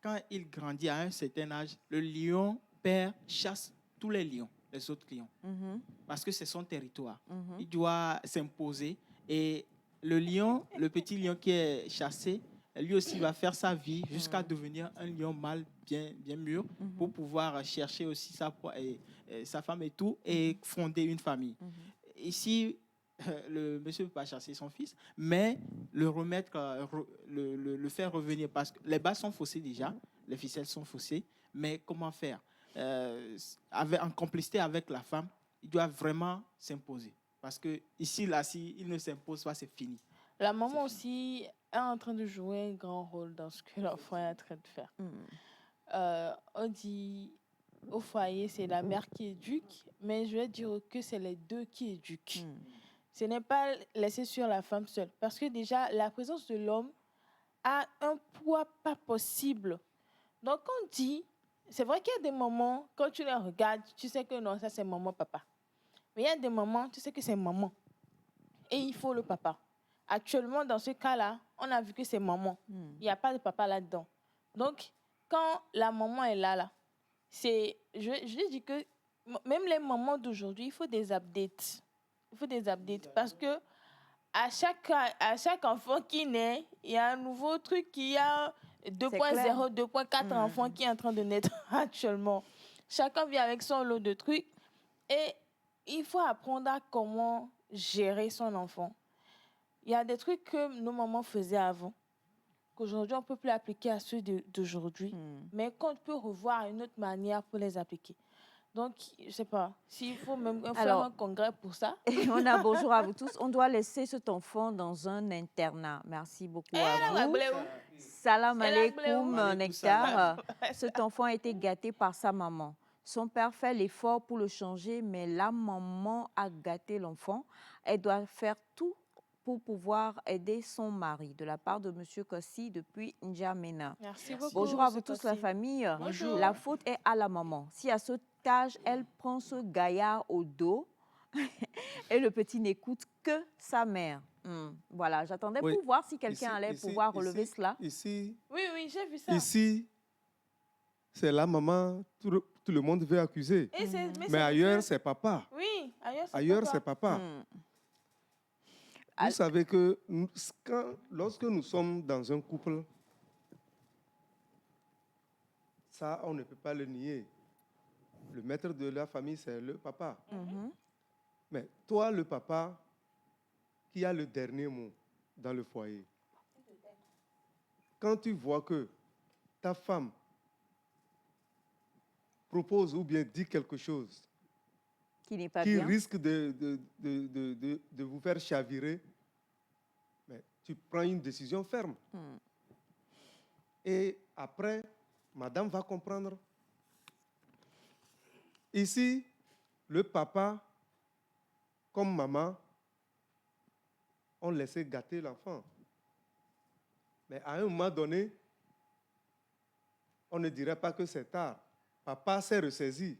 quand il grandit à un certain âge, le lion père chasse tous les lions, les autres lions, Mhm. parce que c'est son territoire. Mhm. Il doit s'imposer et le lion, le petit lion qui est chassé, lui aussi va faire sa vie jusqu'à devenir un lion mâle bien mûr pour pouvoir chercher aussi sa femme et tout et fonder une famille. Ici, le monsieur ne peut pas chasser son fils, mais le remettre, le faire revenir parce que les bases sont faussées déjà, les ficelles sont faussées, mais comment faire? En complicité avec la femme, il doit vraiment s'imposer. Parce que ici, là, s'il ne s'impose pas, c'est fini. La maman aussi est en train de jouer un grand rôle dans ce que l'enfant est en train de faire. On dit au foyer, c'est la mère qui éduque, mais je vais dire que c'est les deux qui éduquent. Ce n'est pas laissé sur la femme seule. Parce que déjà, la présence de l'homme a un poids pas possible. Donc, on dit, c'est vrai qu'il y a des moments, quand tu les regardes, tu sais que non, ça c'est maman, papa. Mais il y a des moments, tu sais que c'est maman. Et il faut le papa. Actuellement, dans ce cas-là, on a vu que c'est maman. Il n'y a pas de papa là-dedans. Donc, quand la maman est là, je dis que même les mamans d'aujourd'hui, il faut des updates. Il faut des updates parce que à chaque enfant qui naît, il y a un nouveau truc, il y a 2.0, 2.4 enfants qui est en train de naître actuellement. Chacun vient avec son lot de trucs et il faut apprendre à comment gérer son enfant. Il y a des trucs que nos mamans faisaient avant, qu'aujourd'hui on ne peut plus appliquer à ceux d'aujourd'hui, mais qu'on peut revoir une autre manière pour les appliquer. Donc, je ne sais pas, s'il faut même faire un congrès pour ça. On a bonjour à vous tous. On doit laisser cet enfant dans un internat. Merci beaucoup à vous. Salam alaikum, Nectar. Cet enfant a été gâté par sa maman. Son père fait l'effort pour le changer, mais la maman a gâté l'enfant. Elle doit faire tout pour pouvoir aider son mari, de la part de M. Kossi depuis N'Djamena. Merci beaucoup. Bonjour à vous tous, la famille. Bonjour. La faute est à la maman. Si à cet âge, elle prend ce gaillard au dos et le petit n'écoute que sa mère. Voilà, j'attendais pour voir si quelqu'un allait pouvoir relever cela. Ici, oui, j'ai vu ça. Ici, c'est la maman, tout le monde veut accuser. Mais ailleurs, c'est papa. Oui, ailleurs, c'est papa. Vous savez que lorsque nous sommes dans un couple, ça, on ne peut pas le nier. Le maître de la famille, c'est le papa. Mais toi, le papa, qui a le dernier mot dans le foyer, quand tu vois que ta femme propose ou bien dit quelque chose qui n'est pas qui bien, risque de vous faire chavirer, mais tu prends une décision ferme. Et après, madame va comprendre. Ici, le papa comme maman, on laissait gâter l'enfant. Mais à un moment donné, on ne dirait pas que c'est tard. Papa s'est ressaisi.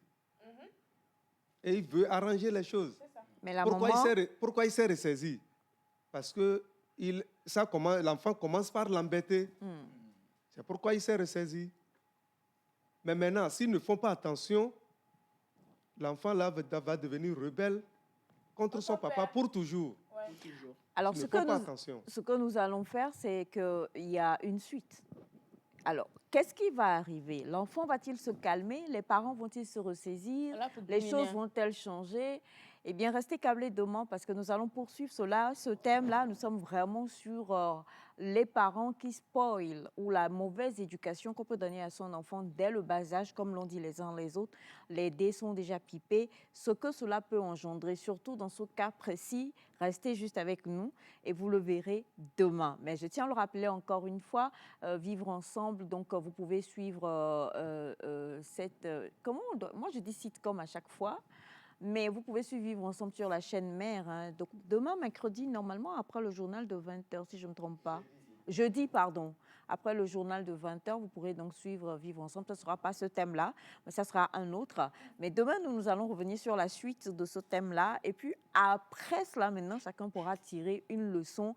Et il veut arranger les choses. Mais la Pourquoi, maman, pourquoi il s'est ressaisi? Parce que l'enfant commence par l'embêter. C'est pourquoi il s'est ressaisi. Mais maintenant, s'ils ne font pas attention, l'enfant là va devenir rebelle contre son papa pour toujours. Toujours. alors S'ils ce ne font que, pas nous, attention. ce que nous allons faire, c'est qu'il y a une suite. Alors, qu'est-ce qui va arriver? L'enfant va-t-il se calmer? Les parents vont-ils se ressaisir? Là, pour Les dominer. choses vont-elles changer? Eh bien, restez câblés demain parce que nous allons poursuivre ce thème-là. Nous sommes vraiment sur les parents qui spoilent ou la mauvaise éducation qu'on peut donner à son enfant dès le bas âge, comme l'ont dit les uns les autres. Les dés sont déjà pipés. Ce que cela peut engendrer, surtout dans ce cas précis, restez juste avec nous et vous le verrez demain. Mais je tiens à le rappeler encore une fois, vivre ensemble. Donc, vous pouvez suivre cette... moi, je dis sitcom à chaque fois. Mais vous pouvez suivre Vivre ensemble sur la chaîne mère. Hein. Donc, demain, mercredi, normalement, après le journal de 20h, si je ne me trompe pas. Jeudi, pardon. Après le journal de 20h, vous pourrez donc suivre Vivre ensemble. Ce ne sera pas ce thème-là, mais ça sera un autre. Mais demain, nous allons revenir sur la suite de ce thème-là. Et puis, après cela, maintenant, chacun pourra tirer une leçon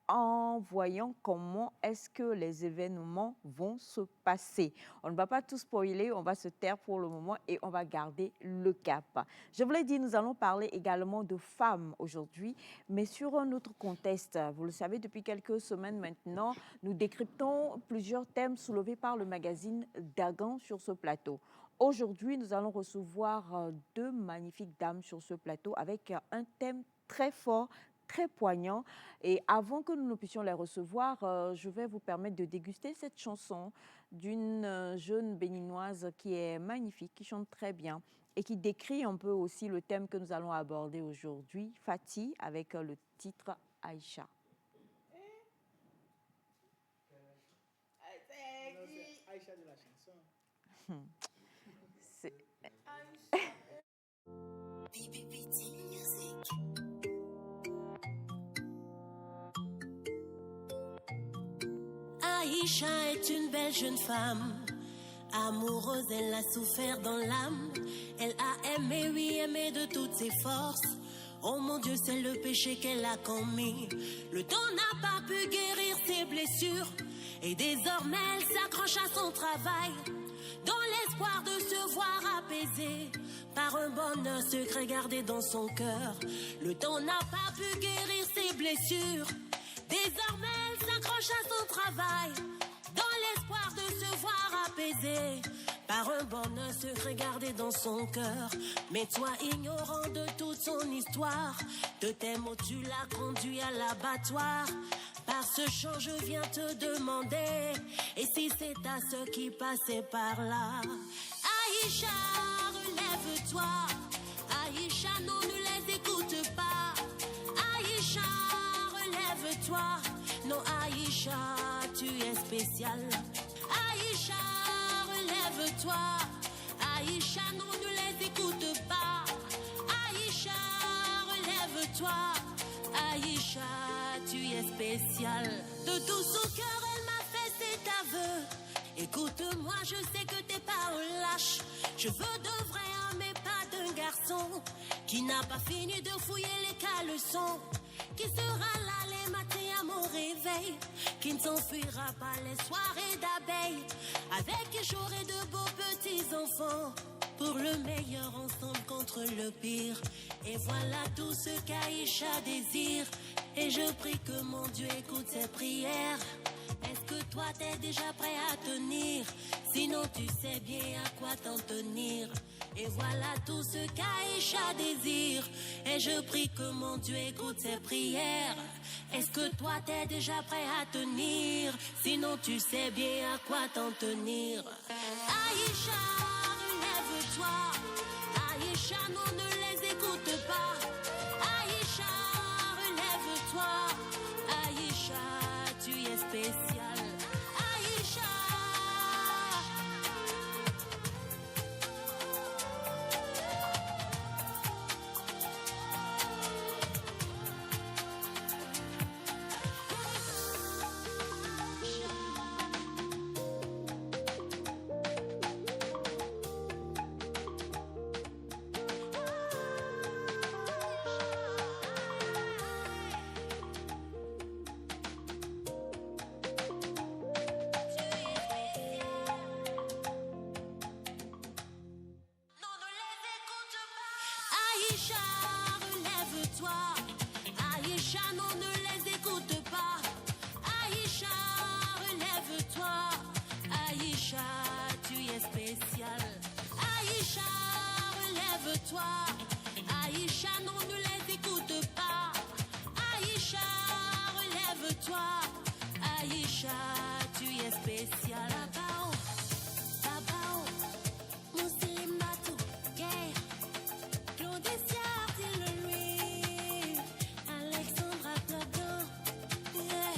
en voyant comment est-ce que les événements vont se passer. On ne va pas tout spoiler, on va se taire pour le moment et on va garder le cap. Je vous l'ai dit, nous allons parler également de femmes aujourd'hui, mais sur un autre contexte. Vous le savez, depuis quelques semaines maintenant, nous décryptons plusieurs thèmes soulevés par le magazine Dagan sur ce plateau. Aujourd'hui, nous allons recevoir deux magnifiques dames sur ce plateau avec un thème très fort, très poignant. Et avant que nous ne puissions les recevoir, je vais vous permettre de déguster cette chanson d'une jeune béninoise qui est magnifique, qui chante très bien et qui décrit un peu aussi le thème que nous allons aborder aujourd'hui, Fatih, avec le titre Aïcha. Aïcha de la chanson. C'est... Aïcha est une belle jeune femme. Amoureuse, elle a souffert dans l'âme. Elle a aimé, oui, aimé de toutes ses forces. Oh mon Dieu, c'est le péché qu'elle a commis. Le temps n'a pas pu guérir ses blessures. Et désormais, elle s'accroche à son travail, dans l'espoir de se voir apaisée par un bonheur secret gardé dans son cœur. Le temps n'a pas pu guérir ses blessures. Désormais, elle s'accroche à son travail, dans l'espoir de se voir apaisée par un bonheur secret gardé dans son cœur. Mais toi, ignorant de toute son histoire, de tes mots tu l'as conduit à l'abattoir. Par ce chant, je viens te demander, et si c'est à ceux qui passaient par là? Aïcha, relève-toi. Aïcha, non, ne les écoute pas. Aïcha, relève-toi. Non, Aïcha, tu es spéciale. Aïcha, relève-toi. Aïcha, non, ne les écoute pas. Aïcha, relève-toi. Aïcha, tu es spéciale. De tout son cœur, elle m'a fait cet aveu. Écoute-moi, je sais que t'es pas un lâche. Je veux de vrai homme et pas d'un garçon qui n'a pas fini de fouiller les caleçons, qui sera là les matins à mon réveil, qui ne s'enfuira pas les soirées d'abeilles, avec qui j'aurai de beaux petits enfants, pour le meilleur ensemble contre le pire. Et voilà tout ce qu'Aïcha désire, et je prie que mon Dieu écoute ses prières. Est-ce que toi t'es déjà prêt à tenir? Sinon tu sais bien à quoi t'en tenir. Et voilà tout ce qu'Aïcha désire, et je prie que mon Dieu écoute ses prières. Est-ce que toi t'es déjà prêt à tenir? Sinon tu sais bien à quoi t'en tenir. Aïcha, relève-toi. Aïcha, non, ne les écoute pas. Aïcha, relève-toi. Aïcha, tu es spéciale. Aïcha. Aïcha, tu es spécial. Babao, babao, Mousseline Batou, yeah. Claudia Artillery, Alexandra Pladon, yeah.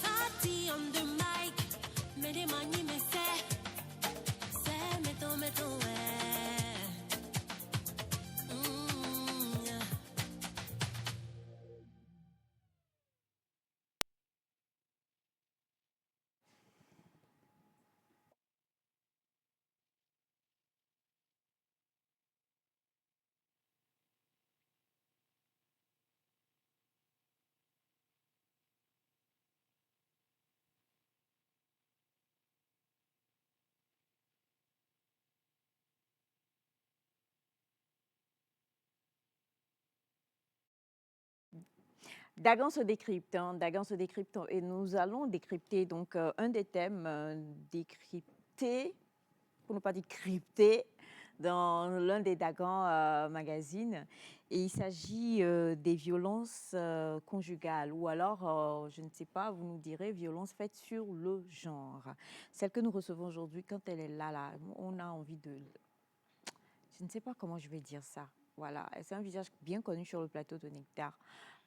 Fati on the mic, mais des manies, mais c'est, mettons, ouais. Yeah. Dagan se décrypte, Dagan se décrypte, et nous allons décrypter donc un des thèmes décryptés, pour ne pas dire cryptés, dans l'un des Dagan magazines. Et il s'agit des violences conjugales, ou alors, je ne sais pas, vous nous direz, violences faites sur le genre. Celle que nous recevons aujourd'hui, quand elle est là, on a envie de... Je ne sais pas comment je vais dire ça. Voilà, c'est un visage bien connu sur le plateau de Nectar.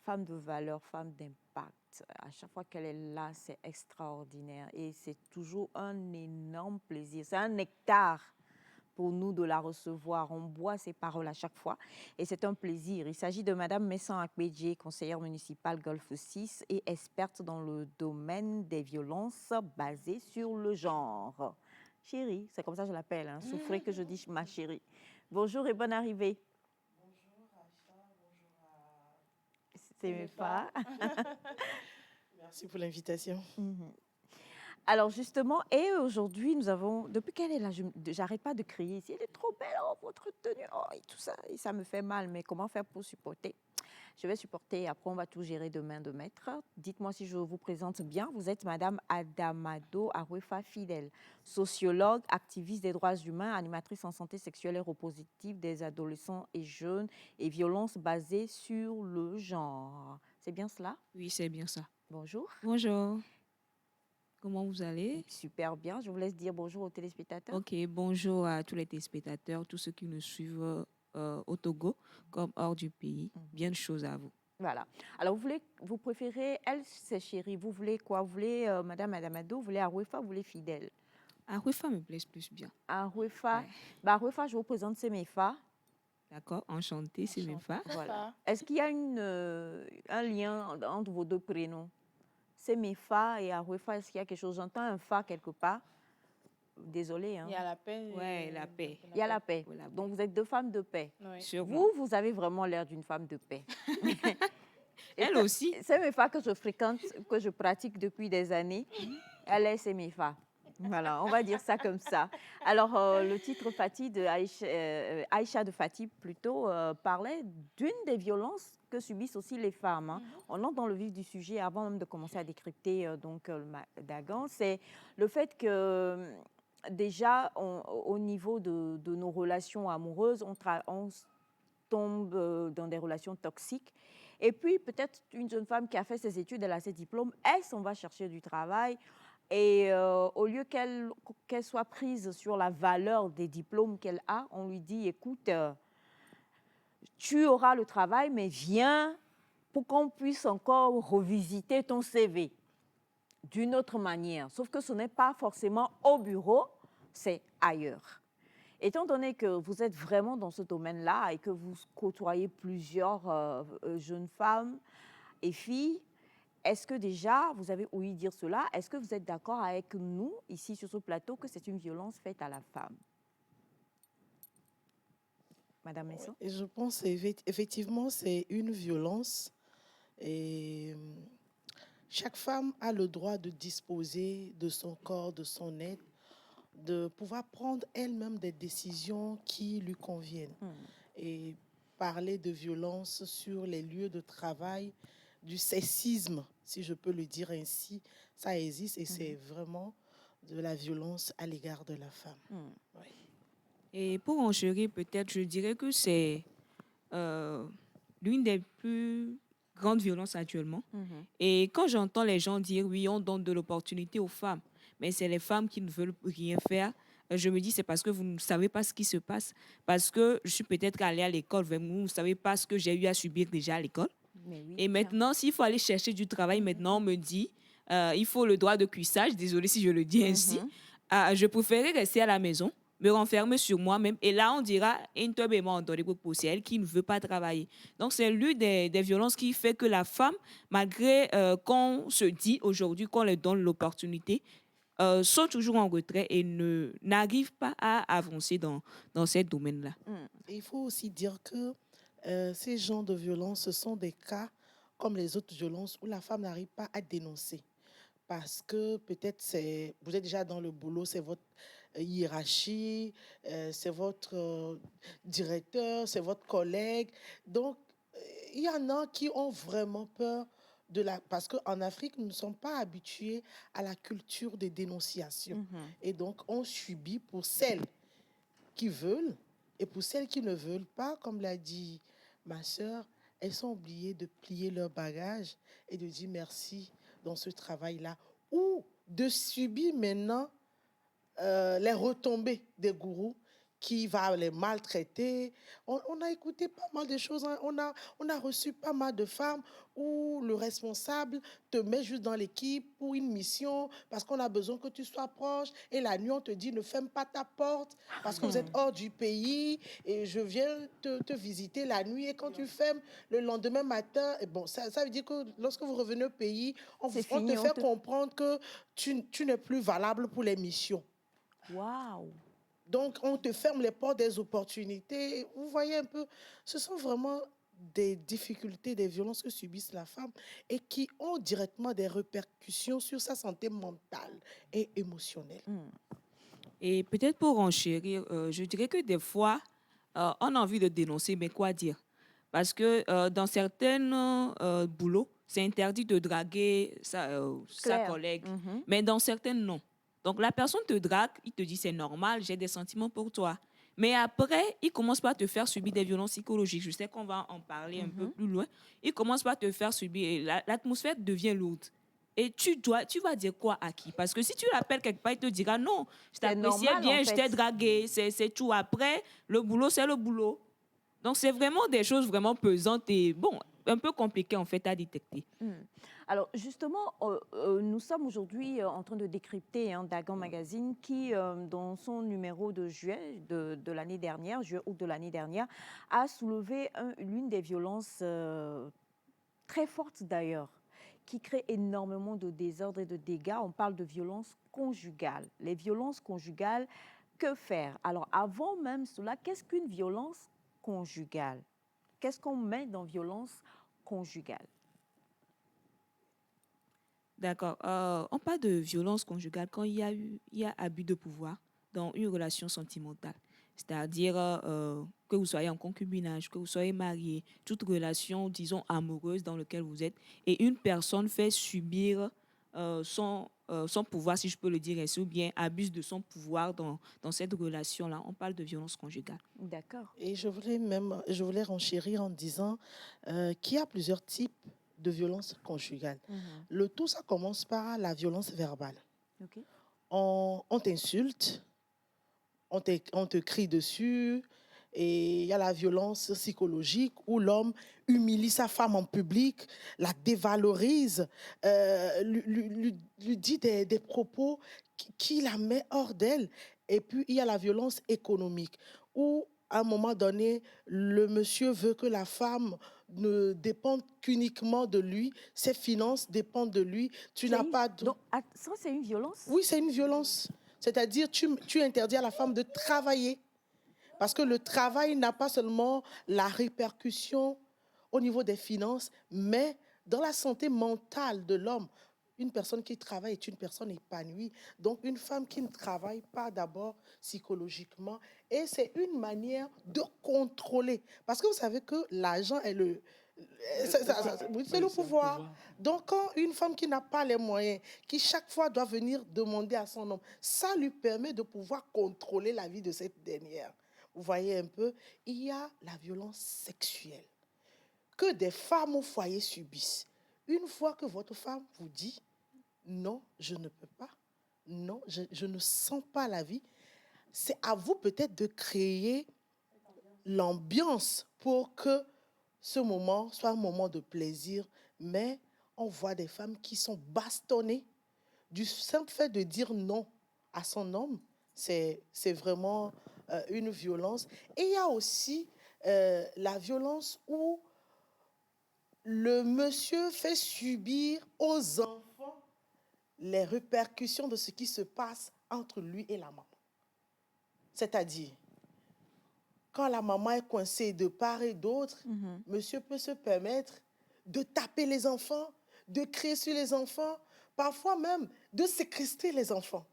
Femme de valeur, femme d'impact. À chaque fois qu'elle est là, c'est extraordinaire. Et c'est toujours un énorme plaisir. C'est un nectar pour nous de la recevoir. On boit ses paroles à chaque fois. Et c'est un plaisir. Il s'agit de Madame Messan Akbedje, conseillère municipale Golfe 6 et experte dans le domaine des violences basées sur le genre. Chérie, c'est comme ça que je l'appelle. Souffrez que je dis ma chérie. Bonjour et bonne arrivée. C'est mes pas. Merci pour l'invitation. Alors justement, et aujourd'hui, nous avons, depuis qu'elle est là, j'arrête pas de crier ici, elle est trop belle, oh, votre tenue, oh, et tout ça, et ça me fait mal, mais comment faire pour supporter? Je vais supporter, après on va tout gérer de main de maître. Dites-moi si je vous présente bien, vous êtes Madame Adamado Aruefa Fidel, sociologue, activiste des droits humains, animatrice en santé sexuelle et reproductive des adolescents et jeunes et violences basées sur le genre. C'est bien cela? Oui, c'est bien ça. Bonjour. Bonjour. Comment vous allez? Super bien. Je vous laisse dire bonjour aux téléspectateurs. Ok, bonjour à tous les téléspectateurs, tous ceux qui nous suivent au Togo comme hors du pays. Bien de choses à vous. Voilà. Alors, vous préférez, elle, c'est chérie. Vous voulez quoi? Vous voulez Madame Adamado, vous voulez Aruefa, vous voulez Fidèle? Aruefa me plaît plus bien. Aruefa. Ouais. Bah, Aruefa, je vous présente Semefa. D'accord, enchantée, Semefa. Voilà. Est-ce qu'il y a un lien entre vos deux prénoms? Semefa et Aruefa, est-ce qu'il y a quelque chose? J'entends un fa quelque part. Désolée. Il y a la paix. Oui, la paix. Il y a la paix. Voilà. Donc, vous êtes deux femmes de paix. Oui. Vous avez vraiment l'air d'une femme de paix. Elle aussi. C'est mes femmes que je fréquente, que je pratique depuis des années. Elle est Semefa. Voilà, on va dire ça comme ça. Alors, le titre Fati de Aïcha de Fati, plutôt, parlait d'une des violences que subissent aussi les femmes. On entre dans le vif du sujet avant même de commencer à décrypter le Dagan. C'est le fait que, déjà, au niveau de nos relations amoureuses, on tombe dans des relations toxiques. Et puis, peut-être une jeune femme qui a fait ses études, elle a ses diplômes, elle s'en va chercher du travail. Et au lieu qu'elle soit prise sur la valeur des diplômes qu'elle a, on lui dit, écoute, tu auras le travail, mais viens pour qu'on puisse encore revisiter ton CV d'une autre manière. Sauf que ce n'est pas forcément au bureau, c'est ailleurs. Étant donné que vous êtes vraiment dans ce domaine-là et que vous côtoyez plusieurs jeunes femmes et filles, est-ce que déjà, vous avez ouï dire cela, est-ce que vous êtes d'accord avec nous, ici sur ce plateau, que c'est une violence faite à la femme? Madame Messon? Je pense effectivement c'est une violence et chaque femme a le droit de disposer de son corps, de son être, de pouvoir prendre elle-même des décisions qui lui conviennent. Et parler de violence sur les lieux de travail, du sexisme, si je peux le dire ainsi, ça existe et c'est vraiment de la violence à l'égard de la femme. Oui. Et pour enchérir, peut-être, je dirais que c'est l'une des plus grande violence actuellement. Mhm. Et quand j'entends les gens dire, oui, on donne de l'opportunité aux femmes, mais c'est les femmes qui ne veulent rien faire, je me dis, c'est parce que vous ne savez pas ce qui se passe. Parce que je suis peut-être allée à l'école, vous ne savez pas ce que j'ai eu à subir déjà à l'école. Mais oui, Et tiens. maintenant, s'il faut aller chercher du travail, maintenant, on me dit, il faut le droit de cuissage, désolé si je le dis ainsi. Je préférais rester à la maison, me renfermer sur moi-même. Et là, on dira, c'est elle qui ne veut pas travailler. Donc, c'est l'une des violences qui fait que la femme, malgré qu'on se dit aujourd'hui qu'on leur donne l'opportunité, sont toujours en retrait et n'arrivent pas à avancer dans ces domaines-là. Et il faut aussi dire que ces genres de violences, ce sont des cas comme les autres violences où la femme n'arrive pas à dénoncer. Parce que peut-être vous êtes déjà dans le boulot, c'est votre hiérarchie, c'est votre directeur, c'est votre collègue. Donc, il y en a qui ont vraiment peur parce qu'en Afrique, nous ne sommes pas habitués à la culture de dénonciation. Et donc, on subit pour celles qui veulent et pour celles qui ne veulent pas, comme l'a dit ma sœur, elles sont obligées de plier leur bagage et de dire merci dans ce travail-là ou de subir maintenant les retombées des gourous qui va les maltraiter. On a écouté pas mal de choses. Hein. On a reçu pas mal de femmes où le responsable te met juste dans l'équipe pour une mission parce qu'on a besoin que tu sois proche. Et la nuit, on te dit ne ferme pas ta porte parce que vous êtes hors du pays et je viens te visiter la nuit. Et quand tu fermes le lendemain matin, et bon, ça veut dire que lorsque vous revenez au pays, on te fait comprendre que tu n'es plus valable pour les missions. Waouh! Donc, on te ferme les portes des opportunités. Vous voyez un peu, ce sont vraiment des difficultés, des violences que subissent la femme et qui ont directement des répercussions sur sa santé mentale et émotionnelle. Et peut-être pour enchérir, je dirais que des fois, on a envie de dénoncer, mais quoi dire? Parce que dans certains boulots, c'est interdit de draguer sa collègue, mais dans certains, non. Donc, la personne te drague, il te dit c'est normal, j'ai des sentiments pour toi. Mais après, il commence par te faire subir des violences psychologiques. Je sais qu'on va en parler un peu plus loin. Il commence par te faire subir et l'atmosphère devient lourde. Et tu vas dire quoi à qui? Parce que si tu l'appelles quelque part, il te dira non, je t'appréciais bien, je t'ai dragué, c'est tout. Après, le boulot, c'est le boulot. Donc, c'est vraiment des choses vraiment pesantes et bon, un peu compliquées en fait à détecter. Alors justement, nous sommes aujourd'hui en train de décrypter Dagan Magazine qui, dans son numéro de juillet de l'année dernière, juillet-août de l'année dernière, a soulevé l'une des violences très fortes d'ailleurs, qui crée énormément de désordre et de dégâts. On parle de violences conjugales. Les violences conjugales, que faire? Alors avant même cela, qu'est-ce qu'une violence conjugale? Qu'est-ce qu'on met dans violence conjugale? D'accord. On parle de violence conjugale quand il y a abus de pouvoir dans une relation sentimentale. C'est-à-dire que vous soyez en concubinage, que vous soyez marié, toute relation, disons, amoureuse dans laquelle vous êtes, et une personne fait subir son pouvoir, si je peux le dire ainsi, ou bien abuse de son pouvoir dans cette relation-là. On parle de violence conjugale. D'accord. Et je voulais renchérir en disant qu'il y a plusieurs types de violence conjugale. Le tout, ça commence par la violence verbale. Okay. On t'insulte, on te crie dessus, et il y a la violence psychologique où l'homme humilie sa femme en public, la dévalorise, lui dit des propos qui la met hors d'elle. Et puis, il y a la violence économique où, à un moment donné, le monsieur veut que la femme ne dépende qu'uniquement de lui, ses finances dépendent de lui. Tu n'as pas de... Donc, ça, c'est une violence? Oui, c'est une violence. C'est-à-dire, tu interdis à la femme de travailler. Parce que le travail n'a pas seulement la répercussion au niveau des finances, mais dans la santé mentale de l'homme. Une personne qui travaille est une personne épanouie. Donc, une femme qui ne travaille pas d'abord psychologiquement. Et c'est une manière de contrôler. Parce que vous savez que l'argent est c'est le pouvoir. Donc, quand une femme qui n'a pas les moyens, qui chaque fois doit venir demander à son homme, ça lui permet de pouvoir contrôler la vie de cette dernière. Vous voyez un peu, il y a la violence sexuelle. que des femmes au foyer subissent. Une fois que votre femme vous dit non, je ne peux pas, non, je ne sens pas la vie, c'est à vous peut-être de créer l'ambiance pour que ce moment soit un moment de plaisir. Mais on voit des femmes qui sont bastonnées du simple fait de dire non à son homme. C'est vraiment une violence. Et il y a aussi la violence où le monsieur fait subir aux enfants les répercussions de ce qui se passe entre lui et la maman. C'est-à-dire, quand la maman est coincée de part et d'autre, monsieur peut se permettre de taper les enfants, de crier sur les enfants, parfois même de séquestrer les enfants.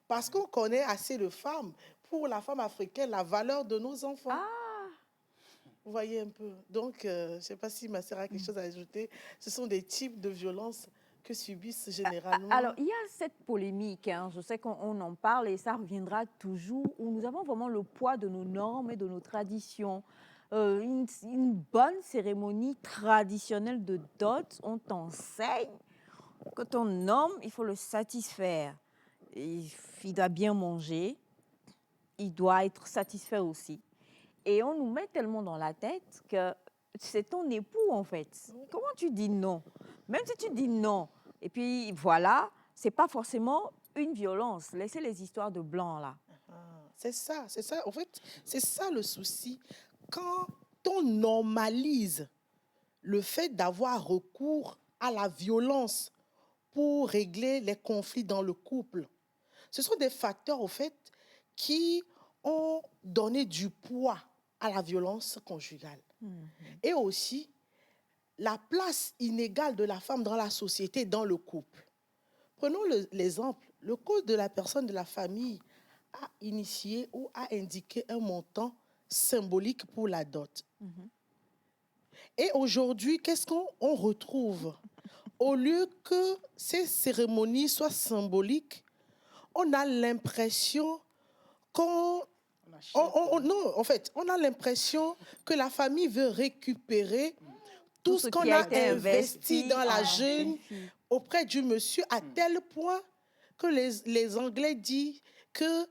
Parce qu'on connaît assez de femmes, pour la femme africaine, la valeur de nos enfants. Vous voyez un peu. Donc, je ne sais pas si ma sœur a quelque chose à ajouter. Ce sont des types de violences que subissent généralement. Alors, il y a cette polémique, hein, je sais qu'on en parle et ça reviendra toujours, où nous avons vraiment le poids de nos normes et de nos traditions. Une bonne cérémonie traditionnelle de dot, on t'enseigne que ton homme, il faut le satisfaire. Il doit bien manger, il doit être satisfait aussi. Et on nous met tellement dans la tête que c'est ton époux, en fait. Comment tu dis non? Même si tu dis non, et puis voilà, c'est pas forcément une violence. Laissez les histoires de blancs, là. C'est ça. En fait, c'est ça le souci. Quand on normalise le fait d'avoir recours à la violence pour régler les conflits dans le couple, ce sont des facteurs, au fait, qui ont donné du poids à la violence conjugale. Et aussi, la place inégale de la femme dans la société, dans le couple. Prenons l'exemple. Le code de la personne de la famille a initié ou a indiqué un montant symbolique pour la dot. Et aujourd'hui, qu'est-ce qu'on retrouve? Au lieu que ces cérémonies soient symboliques, on a l'impression qu'on... non, en fait, on a l'impression que la famille veut récupérer tout ce qu'on a investi dans la jeune auprès du monsieur, à tel point que les Anglais disent que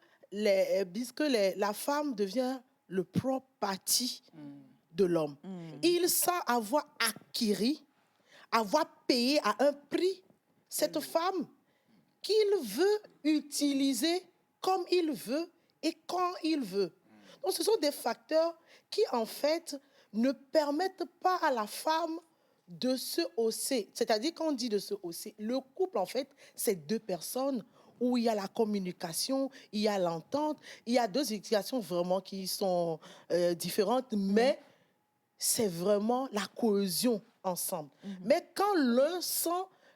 la femme devient le property de l'homme. Il sent avoir acquis, avoir payé à un prix cette femme qu'il veut utiliser comme il veut et quand il veut. Donc, ce sont des facteurs qui, en fait, ne permettent pas à la femme de se hausser. C'est-à-dire, quand on dit de se hausser, le couple, en fait, c'est deux personnes où il y a la communication, il y a l'entente, il y a deux situations vraiment qui sont différentes, mais c'est vraiment la cohésion ensemble. Mais quand l'un sent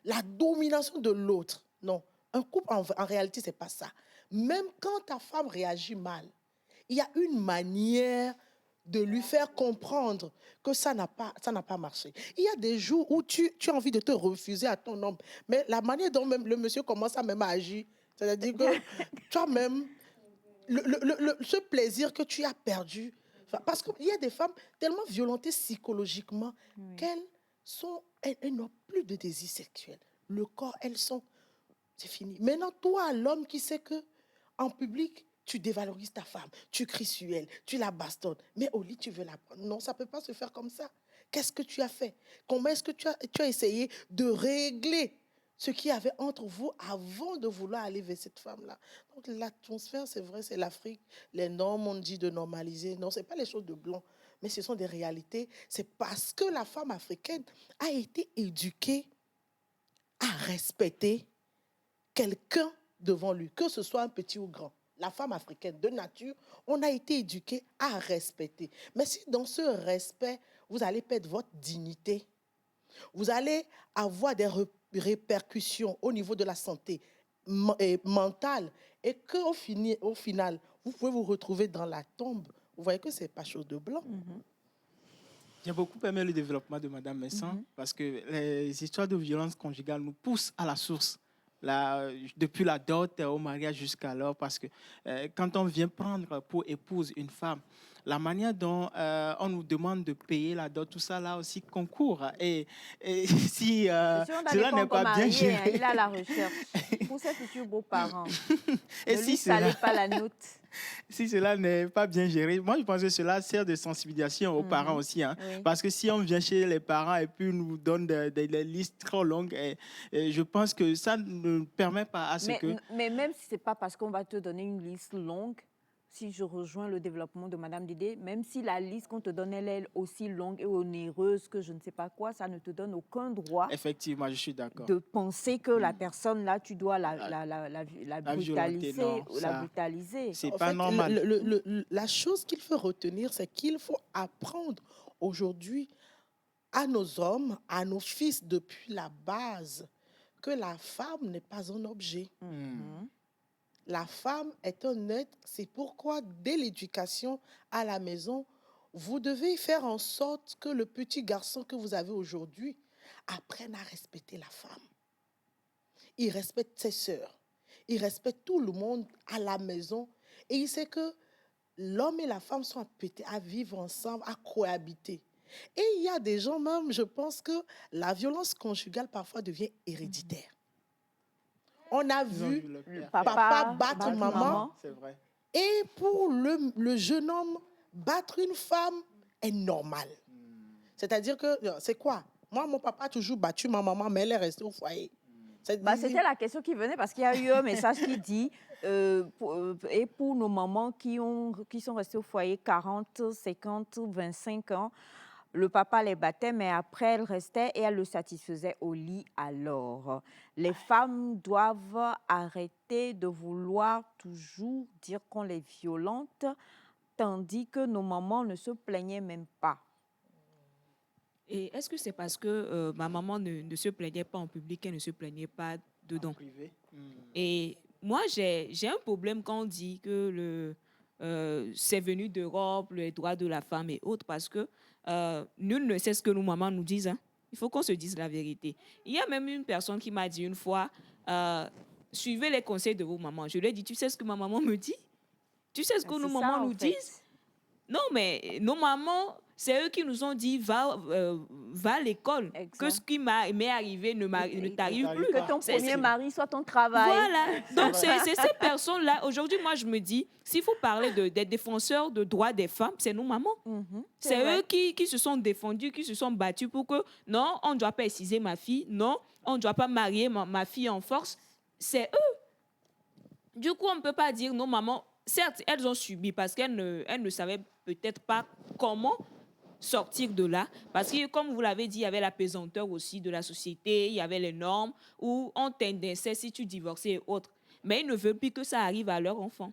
la domination de l'autre, non, un couple, en réalité, c'est pas ça. Même quand ta femme réagit mal, il y a une manière de lui faire comprendre que ça n'a pas marché. Il y a des jours où tu as envie de te refuser à ton homme, mais la manière dont même le monsieur commence à même agir, c'est-à-dire que toi-même, ce plaisir que tu as perdu, parce qu'il y a des femmes tellement violentées psychologiquement qu'elles n'ont plus de désir sexuel. Le corps, c'est fini. Maintenant, toi, l'homme qui sait que en public, tu dévalorises ta femme, tu cries sur elle, tu la bastonnes, mais au lit, tu veux la prendre. Non, ça ne peut pas se faire comme ça. Qu'est-ce que tu as fait? Comment est-ce que tu as essayé de régler ce qu'il y avait entre vous avant de vouloir aller vers cette femme-là? Donc, l'atmosphère, c'est vrai, c'est l'Afrique. Les normes, on dit de normaliser. Non, ce n'est pas les choses de blanc, mais ce sont des réalités. C'est parce que la femme africaine a été éduquée à respecter quelqu'un devant lui, que ce soit un petit ou grand. La femme africaine, de nature, on a été éduqué à respecter. Mais si dans ce respect, vous allez perdre votre dignité, vous allez avoir des répercussions au niveau de la santé mentale et qu'au final, vous pouvez vous retrouver dans la tombe. Vous voyez que ce n'est pas chose de blanc. J'ai beaucoup aimé le développement de Mme Messan parce que les histoires de violence conjugale nous poussent à la source. Depuis la dot au mariage jusqu'alors, parce que quand on vient prendre pour épouse une femme, la manière dont on nous demande de payer la dot, tout ça là aussi concourt. Et si cela n'est pas bien géré... Il a la recherche pour ses futurs beaux-parents. Et Ne si lui salez pas la note. Si cela n'est pas bien géré, moi je pense que cela sert de sensibilisation aux parents aussi. Hein, Oui. parce que si on vient chez les parents et puis nous donne des listes trop longues, et je pense que ça ne permet pas à ce que... Mais même si ce n'est pas parce qu'on va te donner une liste longue, si je rejoins le développement de Madame Dédé, même si la liste qu'on te donne, elle est aussi longue et onéreuse que je ne sais pas quoi, ça ne te donne aucun droit. Effectivement, je suis d'accord. De penser que la personne là, tu dois la brutaliser. La brutaliser. C'est pas normal. La chose qu'il faut retenir, c'est qu'il faut apprendre aujourd'hui à nos hommes, à nos fils depuis la base, que la femme n'est pas un objet. La femme est un être, c'est pourquoi dès l'éducation à la maison, vous devez faire en sorte que le petit garçon que vous avez aujourd'hui apprenne à respecter la femme. Il respecte ses sœurs, il respecte tout le monde à la maison et il sait que l'homme et la femme sont appelés à vivre ensemble, à cohabiter. Et il y a des gens même, je pense que la violence conjugale parfois devient héréditaire. On a vu papa battre maman. C'est vrai. Et pour le jeune homme, battre une femme est normal. C'est-à-dire que, c'est quoi? Moi, mon papa a toujours battu ma maman, mais elle est restée au foyer. C'était la question qui venait parce qu'il y a eu un message qui dit et pour nos mamans qui sont restées au foyer 40, 50, 25 ans, le papa les battait, mais après, elles restaient et elles le satisfaisaient au lit alors. Les femmes doivent arrêter de vouloir toujours dire qu'on les violente, tandis que nos mamans ne se plaignaient même pas. Et est-ce que c'est parce que ma maman ne se plaignait pas en public, elle ne se plaignait pas dedans? En privé. Et moi, j'ai un problème quand on dit que c'est venu d'Europe, les droits de la femme et autres, parce que nul ne sait ce que nos mamans nous disent. Hein. Il faut qu'on se dise la vérité. Il y a même une personne qui m'a dit une fois, suivez les conseils de vos mamans. Je lui ai dit, tu sais ce que ma maman me dit? Tu sais ce que nos mamans nous disent? Non, mais nos mamans, c'est eux qui nous ont dit, va à l'école. Que ce qui m'est arrivé ne t'arrive plus. Que ton premier mari soit ton travail. Voilà. Donc, c'est ces personnes-là. Aujourd'hui, moi, je me dis, s'il faut parler des défenseurs de droits des femmes, c'est nos mamans. C'est eux qui se sont défendus, qui se sont battus pour que, non, on ne doit pas exciser ma fille. Non, on ne doit pas marier ma fille en force. C'est eux. Du coup, on ne peut pas dire, nos mamans, certes, elles ont subi parce qu'elles ne savaient peut-être pas comment sortir de là. Parce que, comme vous l'avez dit, il y avait la pesanteur aussi de la société, il y avait les normes où on t'indiçait si tu divorçais et autres. Mais ils ne veulent plus que ça arrive à leurs enfants.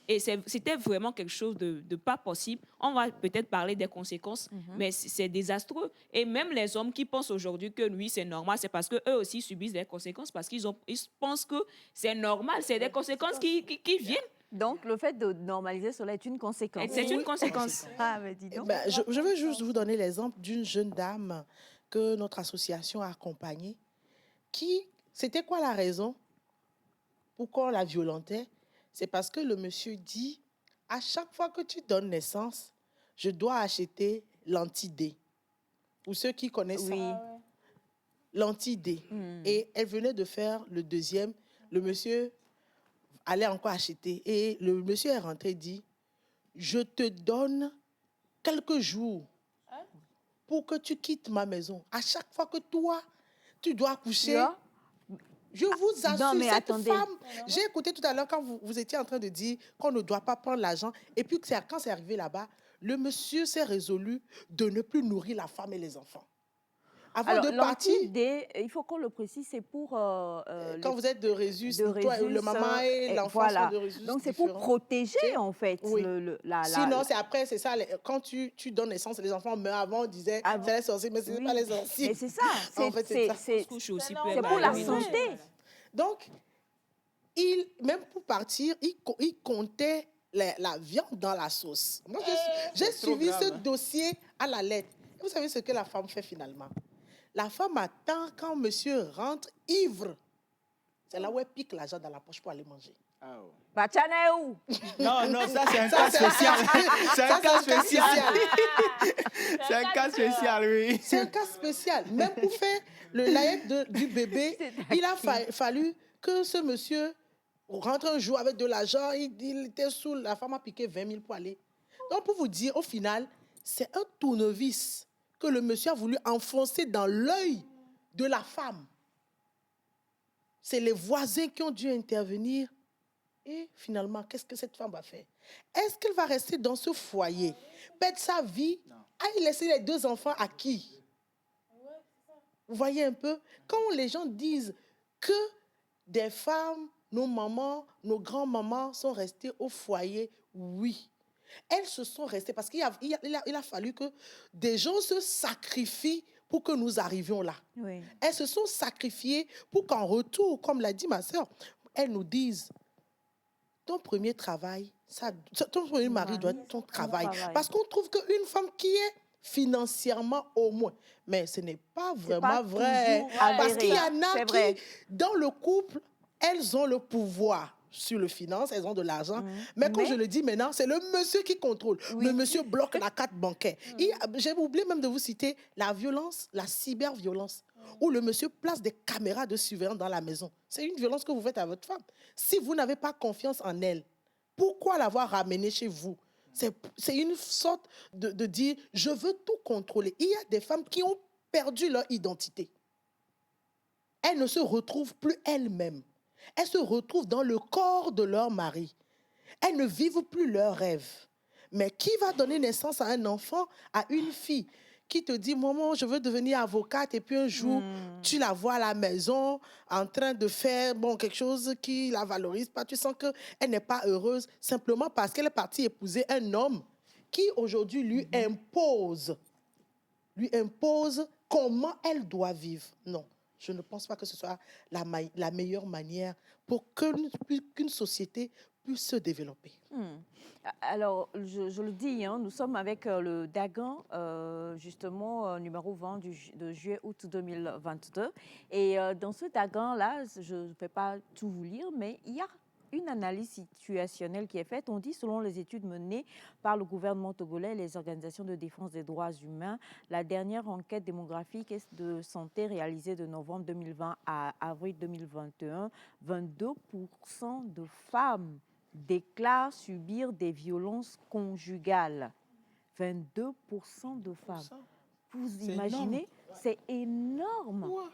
Et c'était vraiment quelque chose de pas possible. On va peut-être parler des conséquences, mais c'est désastreux. Et même les hommes qui pensent aujourd'hui que oui, c'est normal, c'est parce qu'eux aussi subissent des conséquences, parce qu'ils pensent que c'est normal, c'est des conséquences qui viennent. Donc, le fait de normaliser cela est une conséquence. C'est une conséquence. Ah, mais dis donc. Je vais juste vous donner l'exemple d'une jeune dame que notre association a accompagnée. C'était quoi la raison? Pourquoi on la violentait? C'est parce que le monsieur dit, à chaque fois que tu donnes naissance, je dois acheter l'anti-D. Pour ceux qui connaissent ça, l'anti-D. Et elle venait de faire le deuxième. Le monsieur allait encore acheter. Et le monsieur est rentré et dit, je te donne quelques jours pour que tu quittes ma maison. À chaque fois que toi, tu dois accoucher, je vous assure, cette femme, j'ai écouté tout à l'heure quand vous étiez en train de dire qu'on ne doit pas prendre l'argent. Et puis, quand c'est arrivé là-bas, le monsieur s'est résolu de ne plus nourrir la femme et les enfants. Avant de partir, il faut qu'on le précise, c'est pour... quand vous êtes de Résus, le maman et l'enfant sont de Résus. Donc, c'est pour protéger, en fait. Sinon, c'est ça, quand tu donnes naissance, les enfants meurent. Avant, on disait, c'est les sorciers, mais ce n'est pas les sorciers. Mais c'est ça. En fait, c'est pour la santé. Donc, même pour partir, il comptait la viande dans la sauce. Moi, j'ai suivi ce dossier à la lettre. Et vous savez ce que la femme fait finalement? La femme attend quand monsieur rentre ivre. C'est là où elle pique l'argent dans la poche pour aller manger. Ah, oh. Bachana est où? Non, non, ça c'est un cas spécial. C'est un cas spécial. C'est un cas spécial, oui. C'est un cas spécial. Même pour faire le layette du bébé, il a fallu que ce monsieur rentre un jour avec de l'argent. Il était sous, la femme a piqué 20 000 pour aller. Donc, pour vous dire, au final, c'est un tournevis que le monsieur a voulu enfoncer dans l'œil de la femme. C'est les voisins qui ont dû intervenir. Et finalement, qu'est-ce que cette femme va faire? Est-ce qu'elle va rester dans ce foyer, perdre sa vie, et laisser les 2 enfants à qui? Vous voyez un peu? Quand les gens disent que des femmes, nos mamans, nos grands-mamans sont restées au foyer, oui. Elles se sont restées parce qu'il a fallu que des gens se sacrifient pour que nous arrivions là. Oui. Elles se sont sacrifiées pour qu'en retour, comme l'a dit ma sœur, elles nous disent ton premier travail, ton premier mari doit être ton travail. Parce qu'on trouve qu'une femme qui est financièrement au moins, mais ce n'est pas vraiment vrai. Parce qu'il y en a qui, dans le couple, elles ont le pouvoir sur le finance, elles ont de l'argent. Mais quand je le dis maintenant, c'est le monsieur qui contrôle. Oui. Le monsieur bloque la carte bancaire. J'ai oublié même de vous citer la violence, la cyberviolence, où le monsieur place des caméras de surveillance dans la maison. C'est une violence que vous faites à votre femme. Si vous n'avez pas confiance en elle, pourquoi l'avoir ramenée chez vous? C'est une sorte de dire, je veux tout contrôler. Il y a des femmes qui ont perdu leur identité. Elles ne se retrouvent plus elles-mêmes. Elles se retrouvent dans le corps de leur mari. Elles ne vivent plus leurs rêves. Mais qui va donner naissance à un enfant, à une fille qui te dit, maman, je veux devenir avocate, et puis un jour, tu la vois à la maison en train de faire quelque chose qui la valorise pas. Tu sens qu'elle n'est pas heureuse simplement parce qu'elle est partie épouser un homme qui aujourd'hui lui impose comment elle doit vivre. Non, je ne pense pas que ce soit la meilleure manière pour qu'une société puisse se développer. Alors, je le dis, nous sommes avec le Dagan, justement, numéro 20 de juillet-août 2022. Et dans ce Dagan-là, je ne vais pas tout vous lire, mais il y a une analyse situationnelle qui est faite. On dit, selon les études menées par le gouvernement togolais et les organisations de défense des droits humains, la dernière enquête démographique et de santé réalisée de novembre 2020 à avril 2021, 22% de femmes déclarent subir des violences conjugales. 22% de femmes. Vous imaginez? C'est énorme. Ouais.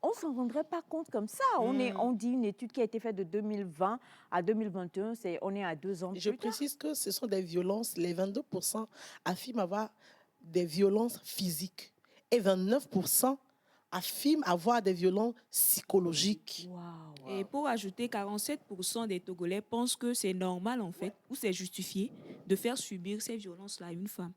On ne s'en rendrait pas compte comme ça. On dit une étude qui a été faite de 2020 à 2021, on est à 2 ans plus tard. Je précise que ce sont des violences, les 22% affirment avoir des violences physiques et 29% affirment avoir des violences psychologiques. Wow. Et pour ajouter, 47% des Togolais pensent que c'est normal, en fait, ou c'est justifié de faire subir ces violences-là à une femme.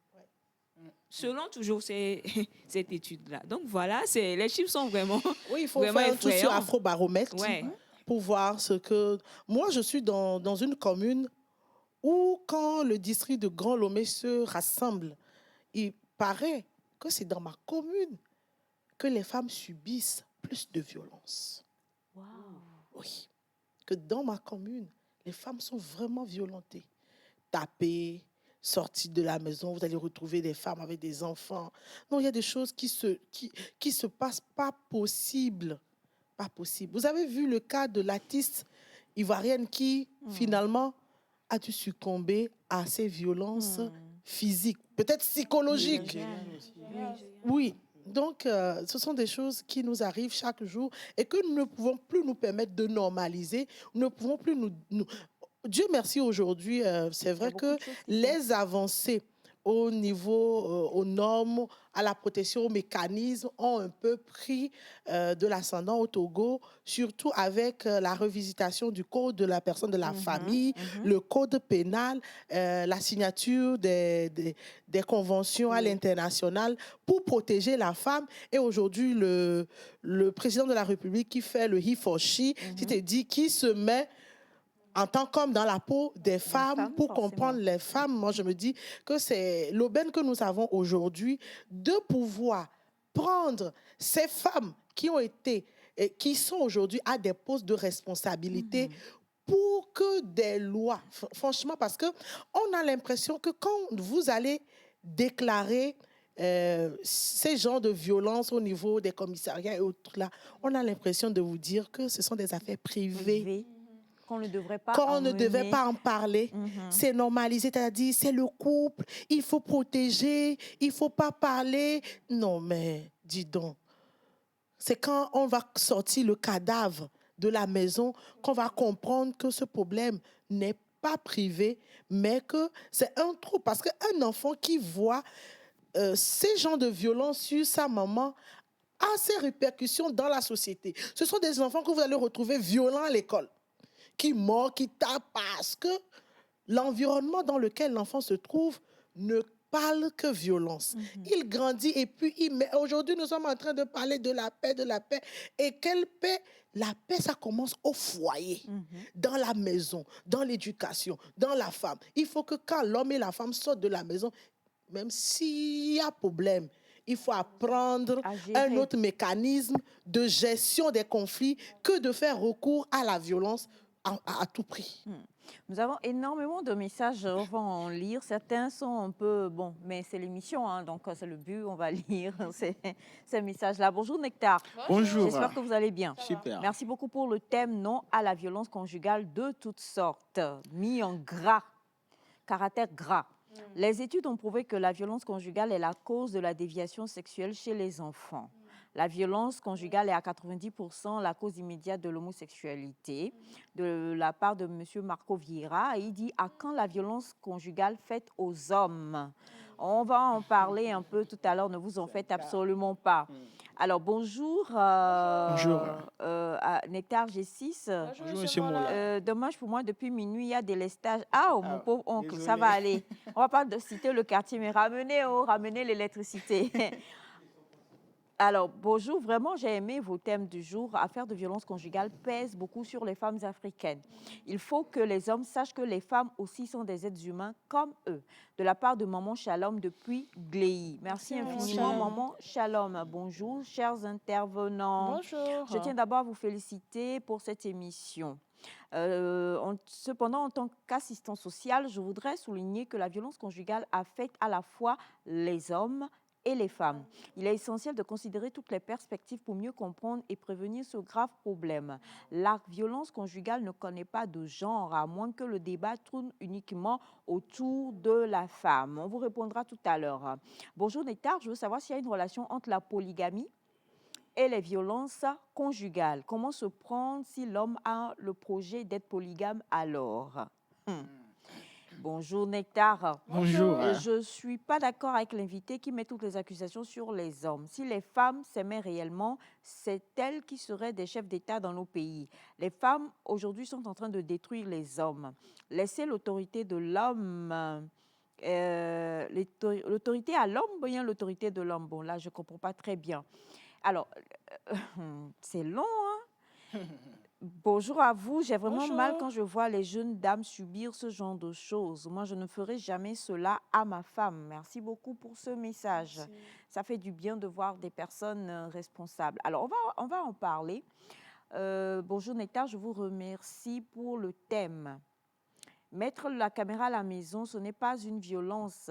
Selon toujours cette étude-là. Donc voilà, les chiffres sont vraiment oui, il faut vraiment faire tout sur Afrobaromètre ouais. Pour voir ce que... Moi, je suis dans une commune où quand le district de Grand Lomé se rassemble, il paraît que c'est dans ma commune que les femmes subissent plus de violences. Wow. Oui, que dans ma commune, les femmes sont vraiment violentées. Tapées, sorties de la maison, vous allez retrouver des femmes avec des enfants. Non, il y a des choses qui se passent pas possible. Pas possible. Vous avez vu le cas de l'artiste ivoirienne qui, finalement, a dû succomber à ces violences physiques, peut-être psychologiques. Oui. Donc, ce sont des choses qui nous arrivent chaque jour et que nous ne pouvons plus nous permettre de normaliser. Nous ne pouvons plus nous... Dieu merci, aujourd'hui, c'est vrai que les avancées au niveau, aux normes, à la protection, aux mécanismes, ont un peu pris de l'ascendant au Togo, surtout avec la revisitation du code de la personne de la famille, le code pénal, la signature des conventions à l'international pour protéger la femme. Et aujourd'hui, le président de la République qui fait le he for she, qui se met en tant qu'homme dans la peau des femmes pour comprendre les femmes. Moi, je me dis que c'est l'aubaine que nous avons aujourd'hui de pouvoir prendre ces femmes qui ont été et qui sont aujourd'hui à des postes de responsabilité pour que des lois, franchement, parce que on a l'impression que quand vous allez déclarer ces genres de violences au niveau des commissariats et autres là, on a l'impression de vous dire que ce sont des affaires privées. Qu'on ne devrait pas Qu'on en ne devait mener. pas en parler. C'est normalisé, c'est-à-dire c'est le couple, il faut protéger, il faut pas parler. Non, mais dis donc, c'est quand on va sortir le cadavre de la maison qu'on va comprendre que ce problème n'est pas privé, mais que c'est un trou. Parce qu'un enfant qui voit ces genres de violence sur sa maman a ses répercussions dans la société. Ce sont des enfants que vous allez retrouver violents à l'école, qui mord, qui tape, parce que l'environnement dans lequel l'enfant se trouve ne parle que violence. Il grandit et puis il met... Aujourd'hui, nous sommes en train de parler de la paix, de la paix. Et quelle paix? La paix, ça commence au foyer, dans la maison, dans l'éducation, dans la femme. Il faut que quand l'homme et la femme sortent de la maison, même s'il y a problème, il faut apprendre un autre mécanisme de gestion des conflits que de faire recours à la violence à tout prix. Nous avons énormément de messages, on va en lire. Certains sont un peu... Bon, mais c'est l'émission, hein, donc c'est le but, on va lire ces messages-là. Bonjour Nectar. Bonjour. J'espère que vous allez bien. Super. Merci beaucoup pour le thème non à la violence conjugale de toutes sortes, mis en gras, caractère gras. Les études ont prouvé que la violence conjugale est la cause de la déviation sexuelle chez les enfants. La violence conjugale est à 90% la cause immédiate de l'homosexualité. De la part de M. Marco Vieira, il dit « À quand la violence conjugale faite aux hommes ?» On va en parler un peu tout à l'heure, ne vous en faites absolument pas. Alors, bonjour. Bonjour. À Nectar G6. Bonjour, monsieur Moula. Dommage pour moi, depuis minuit, il y a des lestages. Ah, oh, mon pauvre oncle, désolé. ça va aller. On ne va pas citer le quartier, mais ramenez l'électricité. Alors, bonjour, vraiment, j'ai aimé vos thèmes du jour. Affaire de violence conjugale pèse beaucoup sur les femmes africaines. Il faut que les hommes sachent que les femmes aussi sont des êtres humains comme eux. De la part de Maman Shalom depuis Gléy. Merci infiniment, Maman Shalom. Bonjour, chers intervenants. Bonjour. Je tiens d'abord à vous féliciter pour cette émission. Cependant, en tant qu'assistant social, je voudrais souligner que la violence conjugale affecte à la fois les hommes et les femmes. Il est essentiel de considérer toutes les perspectives pour mieux comprendre et prévenir ce grave problème. La violence conjugale ne connaît pas de genre, à moins que le débat tourne uniquement autour de la femme. On vous répondra tout à l'heure. Bonjour Nectar, je veux savoir s'il y a une relation entre la polygamie et les violences conjugales. Comment se prendre si l'homme a le projet d'être polygame alors? Bonjour Nectar. Bonjour. Je ne suis pas d'accord avec l'invité qui met toutes les accusations sur les hommes. Si les femmes s'aimaient réellement, c'est elles qui seraient des chefs d'État dans nos pays. Les femmes aujourd'hui sont en train de détruire les hommes. Laissez l'autorité de l'homme... l'autorité à l'homme ou bien l'autorité de l'homme? Bon, là, je ne comprends pas très bien. Alors, c'est long, hein? Bonjour à vous. J'ai vraiment mal quand je vois les jeunes dames subir ce genre de choses. Moi, je ne ferai jamais cela à ma femme. Merci beaucoup pour ce message. Merci. Ça fait du bien de voir des personnes responsables. Alors, on va en parler. Bonjour Nectar, je vous remercie pour le thème. Mettre la caméra à la maison, ce n'est pas une violence.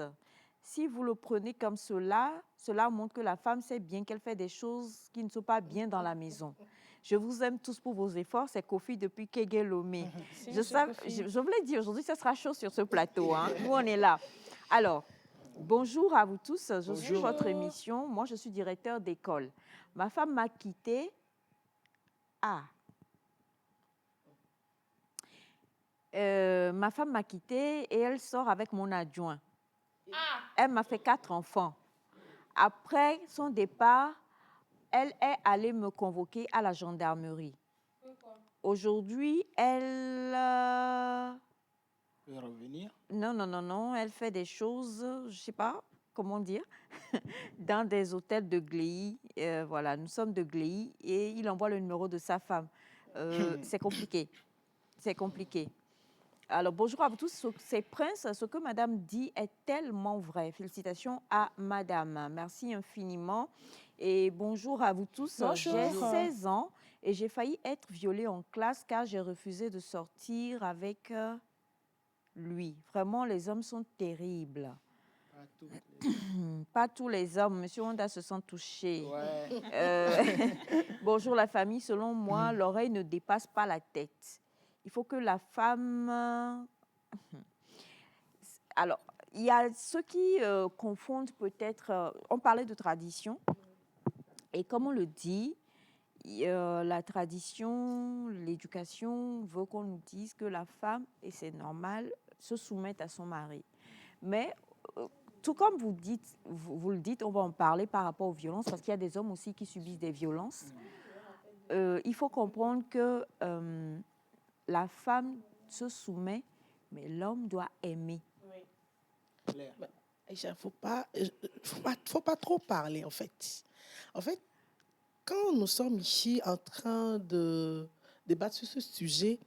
Si vous le prenez comme cela, cela montre que la femme sait bien qu'elle fait des choses qui ne sont pas bien dans la maison. Je vous aime tous pour vos efforts. C'est Kofi depuis Kegelomé. Je voulais dire, aujourd'hui, ça sera chaud sur ce plateau. Hein. Nous, on est là. Alors, bonjour à vous tous. Je suis votre émission. Moi, je suis directeur d'école. Ma femme m'a quittée. Ma femme m'a quittée et elle sort avec mon adjoint. Elle m'a fait 4 enfants. Après son départ, elle est allée me convoquer à la gendarmerie. Aujourd'hui, elle... peut revenir? Non. Elle fait des choses, je ne sais pas comment dire, dans des hôtels de Gléy. Voilà, nous sommes de Gléy et il envoie le numéro de sa femme. C'est compliqué. C'est compliqué. Alors, bonjour à vous tous. C'est Prince. Ce que madame dit est tellement vrai. Félicitations à madame. Merci infiniment. Et bonjour à vous tous. Bonjour. J'ai 16 ans et j'ai failli être violée en classe car j'ai refusé de sortir avec lui. Vraiment, les hommes sont terribles. Pas tous les hommes. Monsieur Honda se sent touché. Bonjour la famille. Selon moi, l'oreille ne dépasse pas la tête. Il faut que la femme... Alors, il y a ceux qui confondent peut-être... on parlait de tradition. Et comme on le dit, la tradition, l'éducation veut qu'on nous dise que la femme, et c'est normal, se soumette à son mari. Mais... tout comme vous le dites, on va en parler par rapport aux violences, parce qu'il y a des hommes aussi qui subissent des violences. Il faut comprendre que la femme se soumet, mais l'homme doit aimer. Aïcha, faut pas trop parler, en fait. En fait, quand nous sommes ici en train de débattre sur ce sujet,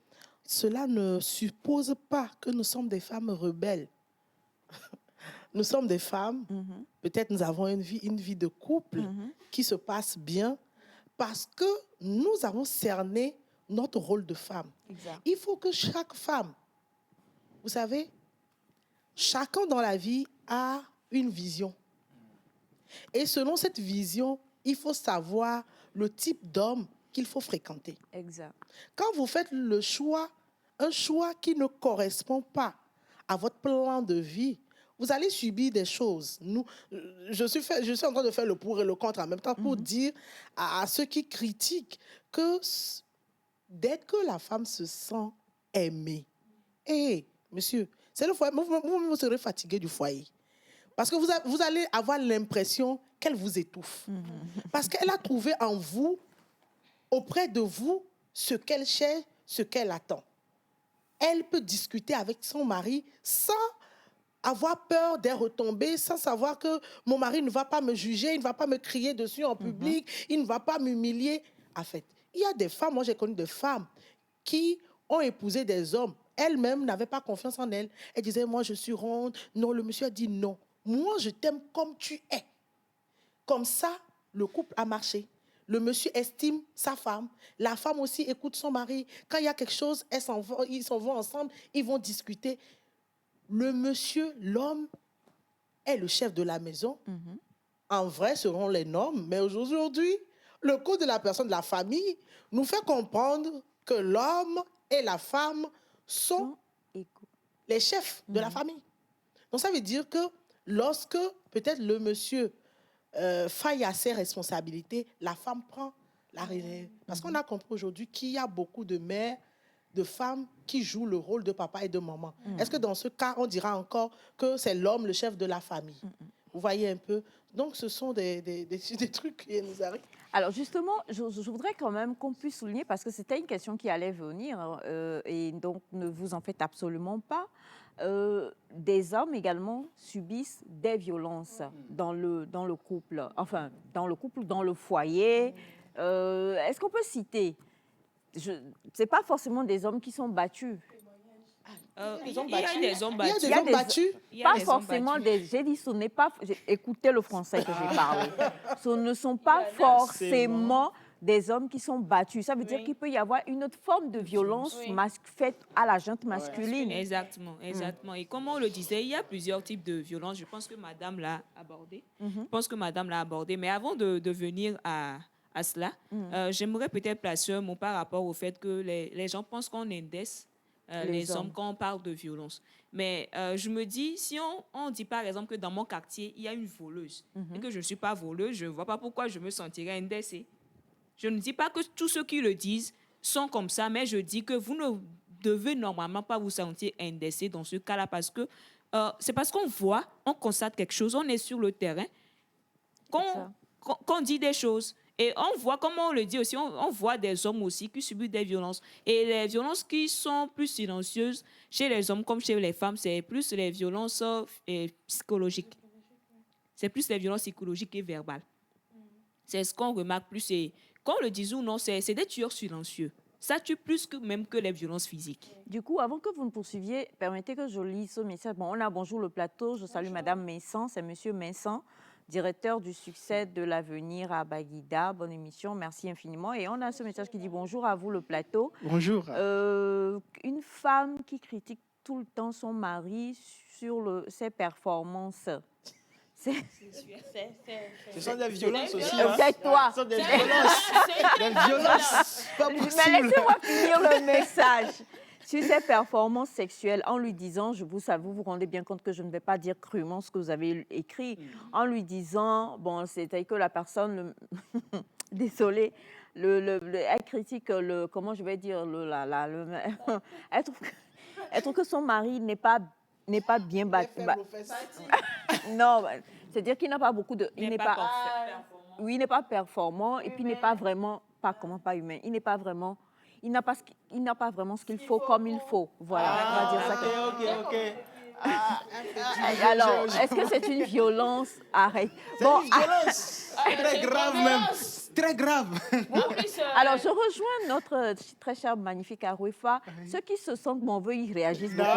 cela ne suppose pas que nous sommes des femmes rebelles. Nous sommes des femmes, peut-être nous avons une vie de couple qui se passe bien parce que nous avons cerné notre rôle de femme. Exact. Il faut que chaque femme, vous savez, chacun dans la vie a une vision. Et selon cette vision, il faut savoir le type d'homme qu'il faut fréquenter. Exact. Quand vous faites le choix, un choix qui ne correspond pas à votre plan de vie, vous allez subir des choses. Je suis en train de faire le pour et le contre en même temps pour dire à ceux qui critiquent que dès que la femme se sent aimée, monsieur, c'est le foyer, vous serez fatigué du foyer. Parce que vous allez avoir l'impression qu'elle vous étouffe. Parce qu'elle a trouvé en vous, auprès de vous, ce qu'elle cherche, ce qu'elle attend. Elle peut discuter avec son mari sans avoir peur des retombées, sans savoir que mon mari ne va pas me juger, il ne va pas me crier dessus en public, il ne va pas m'humilier. En fait, il y a des femmes, moi j'ai connu des femmes qui ont épousé des hommes. Elles-mêmes n'avaient pas confiance en elles. Elles disaient, moi je suis ronde. Non, le monsieur a dit non. Moi je t'aime comme tu es. Comme ça, le couple a marché. Le monsieur estime sa femme. La femme aussi écoute son mari. Quand il y a quelque chose, ils s'en vont ensemble, ils vont discuter. Le monsieur, l'homme, est le chef de la maison. En vrai, selon les normes. Mais aujourd'hui, le code de la personne, de la famille, nous fait comprendre que l'homme et la femme sont les chefs de la famille. Donc, ça veut dire que lorsque, peut-être, le monsieur faille à ses responsabilités, la femme prend la relève. Parce qu'on a compris aujourd'hui qu'il y a beaucoup de mères, de femmes qui jouent le rôle de papa et de maman. Est-ce que dans ce cas, on dira encore que c'est l'homme le chef de la famille? Vous voyez un peu? Donc, ce sont des trucs qui nous arrivent. Alors, justement, je voudrais quand même qu'on puisse souligner, parce que c'était une question qui allait venir, et donc ne vous en faites absolument pas. Des hommes également subissent des violences dans le couple, enfin, dans le couple, dans le foyer. Est-ce qu'on peut citer? Ce n'est pas forcément des hommes qui sont battus. Il y a des hommes battus. Il y a des hommes battus. Pas forcément des... J'ai dit, ce n'est pas... Écoutez le français que j'ai parlé. Ce ne sont pas forcément des hommes qui sont battus. Ça veut dire qu'il peut y avoir une autre forme de violence faite à la gente masculine. Exactement, exactement. Et comme on le disait, il y a plusieurs types de violences. Je pense que madame l'a abordé. Mais avant de venir à cela, j'aimerais peut-être placer un mot par rapport au fait que les gens pensent qu'on indexe les hommes quand on parle de violence. Mais je me dis, si on dit par exemple que dans mon quartier, il y a une voleuse et que je ne suis pas voleuse, je ne vois pas pourquoi je me sentirais indexée. Je ne dis pas que tous ceux qui le disent sont comme ça, mais je dis que vous ne devez normalement pas vous sentir indexé dans ce cas-là parce que c'est parce qu'on voit, on constate quelque chose, on est sur le terrain, qu'on dit des choses. Et on voit, comme on le dit aussi, on voit des hommes aussi qui subissent des violences. Et les violences qui sont plus silencieuses chez les hommes comme chez les femmes, c'est plus les violences psychologiques. C'est plus les violences psychologiques et verbales. C'est ce qu'on remarque plus. Et qu'on le dise ou non, c'est des tueurs silencieux. Ça tue plus même que les violences physiques. Du coup, avant que vous ne poursuiviez, permettez que je lise ce message. Bon, on a bonjour le plateau. Je salue Madame Messan, c'est Monsieur Messan directeur du succès de l'avenir à Baguida. Bonne émission, merci infiniment. Et on a ce message qui dit bonjour à vous le plateau. Bonjour. Une femme qui critique tout le temps son mari sur ses performances. Ce sont des violences aussi. Tais-toi. Ce sont des violences. Des violences. Pas Mais possible. laissez-moi finir le message. Sur ses performances sexuelles, en lui disant, vous vous rendez bien compte que je ne vais pas dire crûment ce que vous avez écrit, en lui disant, bon, c'était que la personne, désolée, elle critique comment je vais dire, elle trouve que son mari n'est pas bien battu. Non, c'est-à-dire qu'il n'a pas beaucoup de... Il n'est pas performant. Oui, il n'est pas performant et puis il n'est pas vraiment... Pas humain. Il n'a pas vraiment ce qu'il faut comme il faut. Voilà, on va dire ça. Ok. Alors, est-ce que c'est une violence? Arrête. C'est une violence. Très grave même. Très grave. Alors, je rejoins notre très cher, magnifique Arouefa. Ceux qui se sentent mauvais, ils réagissent beaucoup.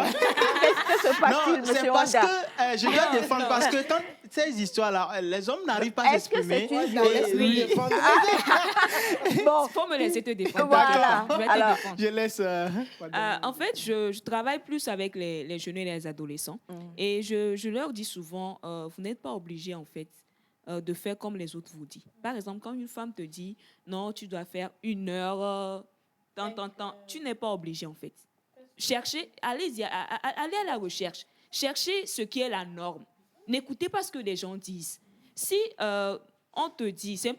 Qu'est-ce que se passe-t-il, monsieur c'est parce Wanda? que je dois défendre, parce que quand ces histoires-là, les hommes n'arrivent pas à s'exprimer. Oui. Bon, Il faut me laisser te défendre. Voilà. Je vais te Alors, défendre. Je laisse... En fait, je travaille plus avec les jeunes et les adolescents. Et je leur dis souvent, vous n'êtes pas obligés, en fait, de faire comme les autres vous disent. Par exemple, quand une femme te dit, non, tu dois faire 1 heure, tant, tu n'es pas obligé, en fait. Cherchez, allez à la recherche. Cherchez ce qui est la norme. N'écoutez pas ce que les gens disent. Si on te dit, c'est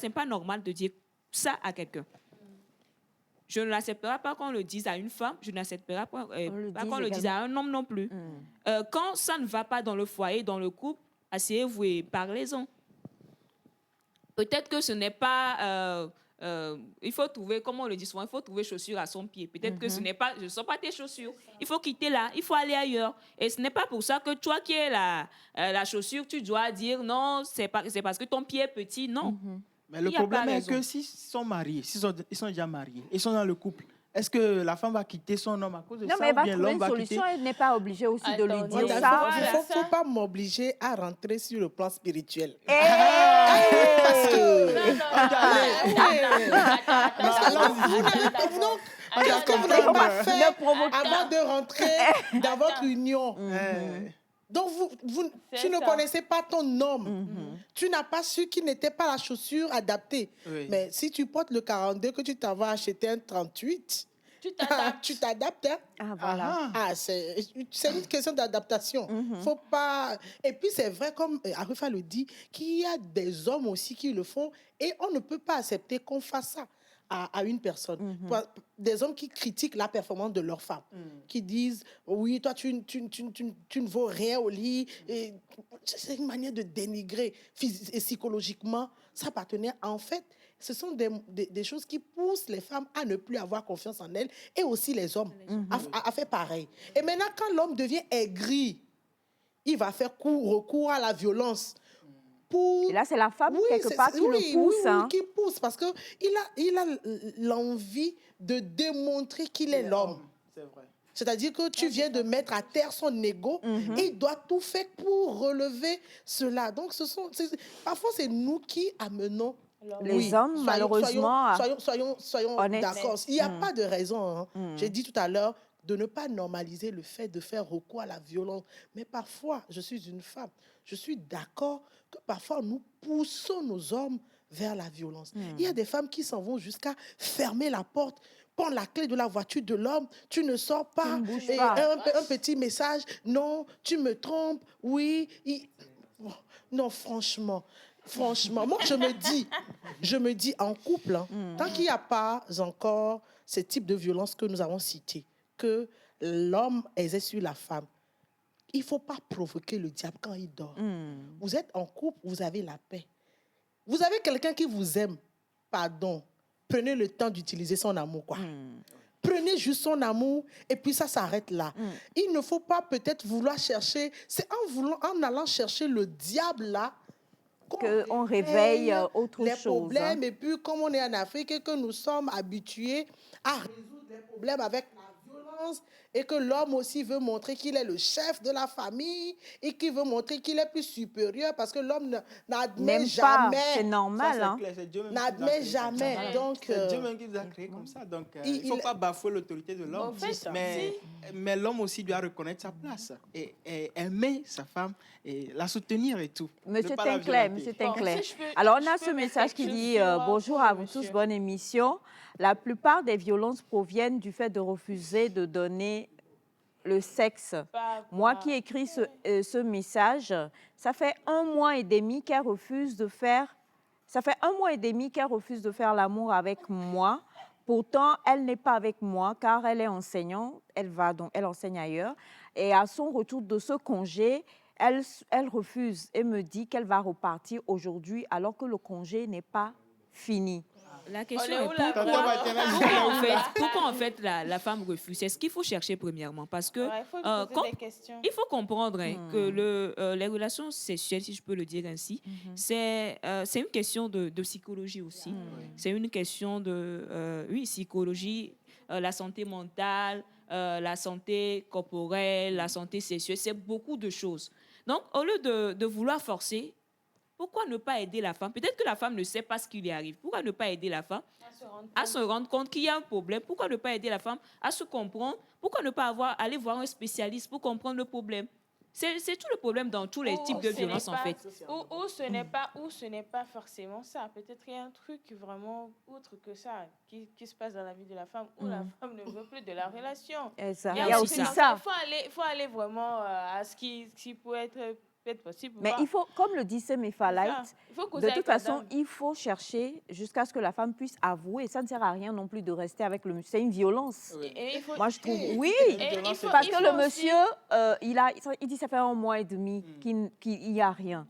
pas normal de dire ça à quelqu'un. Je ne l'accepterai pas qu'on le dise à une femme, je n'accepterai pas qu'on le dise à un homme non plus. Quand ça ne va pas dans le foyer, dans le couple, asseyez-vous et parlez-en. Peut-être que ce n'est pas... il faut trouver, comme on le dit souvent, il faut trouver chaussures à son pied. Peut-être que ce ne sont pas tes chaussures. Il faut quitter là, il faut aller ailleurs. Et ce n'est pas pour ça que toi qui es la chaussure, tu dois dire non, c'est parce que ton pied est petit. Non. Mais le problème est que s'ils sont mariés, ils sont déjà mariés, ils sont dans le couple, est-ce que la femme va quitter son homme à cause de non, ça, mais elle ou va bien trouver l'homme une va solution. quitter? Elle n'est pas obligée aussi de lui Attendez, dire Il ça. ne faut pas m'obliger à rentrer sur le plan spirituel. Parce que... Qu'est-ce que vous n'avez n'avez pas pas fait fait avant de rentrer dans votre union? Donc, tu ne connaissais pas ton homme. Tu n'as pas su qu'il n'était pas la chaussure adaptée. Oui. Mais si tu portes le 42, que tu t'en vas acheter un 38, tu t'adaptes. Hein? Ah, voilà. C'est une question d'adaptation. Faut pas... Et puis, c'est vrai, comme Arouefa le dit, qu'il y a des hommes aussi qui le font et on ne peut pas accepter qu'on fasse ça à une personne. Des hommes qui critiquent la performance de leur femme, qui disent « Oui, toi, tu ne vaux rien au lit. » C'est une manière de dénigrer et psychologiquement sa partenaire. En fait, ce sont des choses qui poussent les femmes à ne plus avoir confiance en elles et aussi les hommes à faire pareil. Et maintenant, quand l'homme devient aigri, il va faire recours à la violence. Et là, c'est la femme, quelque part, qui le pousse. Oui, qui pousse, parce qu'il a l'envie de démontrer qu'il est l'homme. C'est vrai. C'est-à-dire que tu viens de mettre à terre son ego et il doit tout faire pour relever cela. Donc, parfois, c'est nous qui amenons les hommes, malheureusement. Soyons d'accord. Il n'y a pas de raison. J'ai dit tout à l'heure de ne pas normaliser le fait de faire recours à la violence. Mais parfois, je suis une femme. Je suis d'accord que parfois, nous poussons nos hommes vers la violence. Il y a des femmes qui s'en vont jusqu'à fermer la porte, prendre la clé de la voiture de l'homme, tu ne sors pas, et un petit message, non, tu me trompes, oui. Non, franchement, moi, je me dis en couple, tant qu'il n'y a pas encore ce type de violence que nous avons cité, que l'homme exerce sur la femme, il ne faut pas provoquer le diable quand il dort. Vous êtes en couple, vous avez la paix. Vous avez quelqu'un qui vous aime, pardon, prenez le temps d'utiliser son amour, quoi. Prenez juste son amour et puis ça s'arrête là. Il ne faut pas peut-être vouloir chercher, c'est en allant chercher le diable là, qu'on réveille autre les chose. problèmes. Et puis, comme on est en Afrique et que nous sommes habitués à résoudre les problèmes avec la violence, et que l'homme aussi veut montrer qu'il est le chef de la famille et qu'il veut montrer qu'il est plus supérieur parce que l'homme n'admet N'aime pas, jamais. c'est normal. Ça, hein. c'est clair, c'est Dieu même qui N'admet nous a créés comme jamais. ça. Donc, C'est Dieu même qui nous a créés comme ça. Donc, il ne faut il- pas bafouer l'autorité de l'homme. En fait, Mais l'homme aussi doit reconnaître sa place et aimer sa femme et la soutenir et tout. Monsieur Ne pas la Tinclair, violenter. Monsieur Bon, Tinclair. si je peux- Alors, on je a peux ce mettre message qui quelque dit chose bonjour pour à le vous tous, monsieur. bonne émission. La plupart des violences proviennent du fait de refuser de donner le sexe. Moi qui écris ce message, ça fait 1 mois et demi qu'elle refuse de faire. Ça fait 1 mois et demi qu'elle refuse de faire l'amour avec moi. Pourtant, elle n'est pas avec moi car elle est enseignante. Elle enseigne ailleurs. Et à son retour de ce congé, elle refuse et me dit qu'elle va repartir aujourd'hui alors que le congé n'est pas fini. La question On est est où, là, pourquoi en fait la femme refuse? C'est ce qu'il faut chercher premièrement parce que Ouais, il faut lui poser quand- des questions. il faut comprendre que les relations sexuelles, si je peux le dire ainsi, c'est une question de psychologie aussi. C'est une question de psychologie, la santé mentale, la santé corporelle, la santé sexuelle, c'est beaucoup de choses. Donc, au lieu de vouloir forcer, pourquoi ne pas aider la femme? Peut-être que la femme ne sait pas ce qui lui arrive. Pourquoi ne pas aider la femme à se rendre compte qu'il y a un problème? Pourquoi ne pas aider la femme à se comprendre? Pourquoi ne pas aller voir un spécialiste pour comprendre le problème? C'est tout le problème dans tous les types de Ce n'est violences, en pas- fait. Ou ce n'est pas forcément ça. Peut-être qu'il y a un truc vraiment autre que ça qui se passe dans la vie de la femme où la femme ne veut plus de la relation. Et ça, Il y a il y a aussi aussi ça. ça. Il faut aller vraiment à ce qui peut être possible. Mais il faut, comme le dit Semifalite, Il faut causer de avec toute la façon, dame. il faut chercher jusqu'à ce que la femme puisse avouer. Ça ne sert à rien non plus de rester avec le monsieur. C'est une violence. Et il faut- Moi, je trouve, oui, il faut- parce il que faut le aussi- monsieur, il dit ça fait 1 mois et demi qu'il n'y a rien.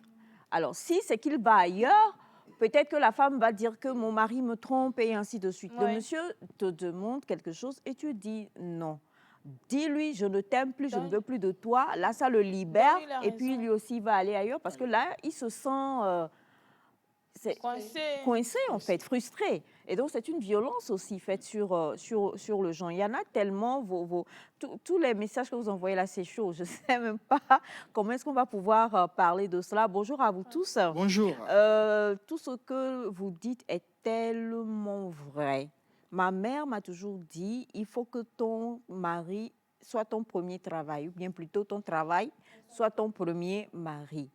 Alors, si c'est qu'il va ailleurs, peut-être que la femme va dire que mon mari me trompe et ainsi de suite. Le Ouais. monsieur te demande quelque chose et tu dis non. Dis-lui, je ne t'aime plus, je ne veux plus de toi. Là, ça le libère. Donne-lui la Et puis, raison. lui aussi, il va aller ailleurs parce que là, il se sent coincé, en fait, frustré. Et donc, c'est une violence aussi faite sur le genre. Il y en a tellement, tous les messages que vous envoyez là, c'est chaud. Je ne sais même pas comment est-ce qu'on va pouvoir parler de cela. Bonjour à vous tous. Bonjour. Tout ce que vous dites est tellement vrai. Ma mère m'a toujours dit, il faut que ton mari soit ton premier travail, ou bien plutôt ton travail soit ton premier mari.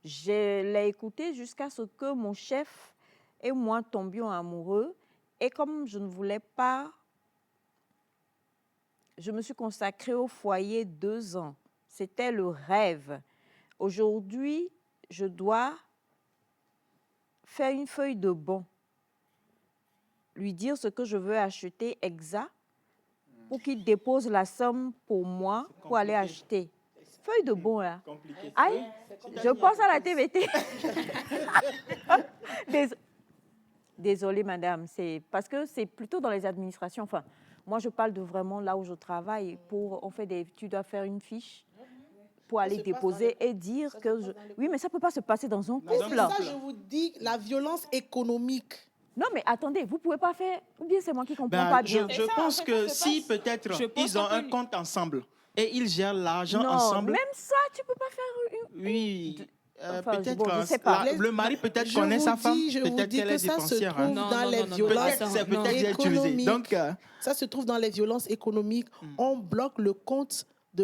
Je l'ai écouté jusqu'à ce que mon chef et moi tombions amoureux. Et comme je ne voulais pas, je me suis consacrée au foyer 2 ans. C'était le rêve. Aujourd'hui, je dois faire une feuille de bon, lui dire ce que je veux acheter exact pour qu'il dépose la somme pour moi pour aller acheter. Feuille de bon, là. Compliqué. Aïe, je pense à la TVT. Désolée, madame, c'est parce que c'est plutôt dans les administrations. Enfin, moi, je parle de vraiment là où je travaille. Tu dois faire une fiche pour aller déposer et dire que oui, mais ça ne peut pas se passer dans un Mais couple. c'est ça, je vous dis, la violence économique. Non, mais attendez, vous ne pouvez pas faire, ou bien c'est moi qui ne comprends Ben, pas bien. je pense que si peut-être ils ont un compte ensemble et ils gèrent l'argent Non, ensemble, même ça, tu ne peux pas faire une... oui, Enfin, peut-être bon, je sais pas. le mari peut-être Je connaît vous sa femme, dis- je vous peut-être dis qu'elle que est ça se dépensière. trouve dans les violences Peut-être c'est peut-être j'ai utilisé. économiques. Donc, Ça se trouve dans les violences économiques. On bloque le compte de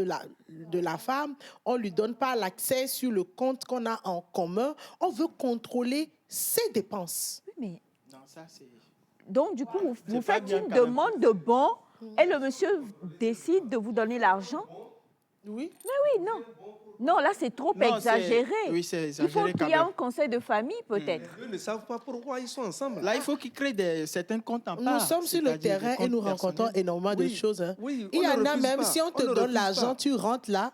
la femme. On ne lui donne pas l'accès sur le compte qu'on a en commun. On veut contrôler ses dépenses. Oui, mais... non, ça c'est... Donc, du coup, vous pas faites bien une quand même. demande de bon et le monsieur décide de vous donner l'argent. Oui. Mais oui, non. Non, là, c'est trop Non, exagéré. oui, c'est Il faut exagéré qu'il quand y ait même. un conseil de famille, peut-être. Eux ne savent pas pourquoi ils sont ensemble. Là, il faut qu'ils créent certains comptes en part. Nous sommes sur le c'est-à-dire des terrain et comptes nous rencontrons personnels. énormément de Oui, choses. Hein. oui, Il y on ne en a refuse même, pas, si on te on ne donne refuse l'argent, pas. tu rentres là,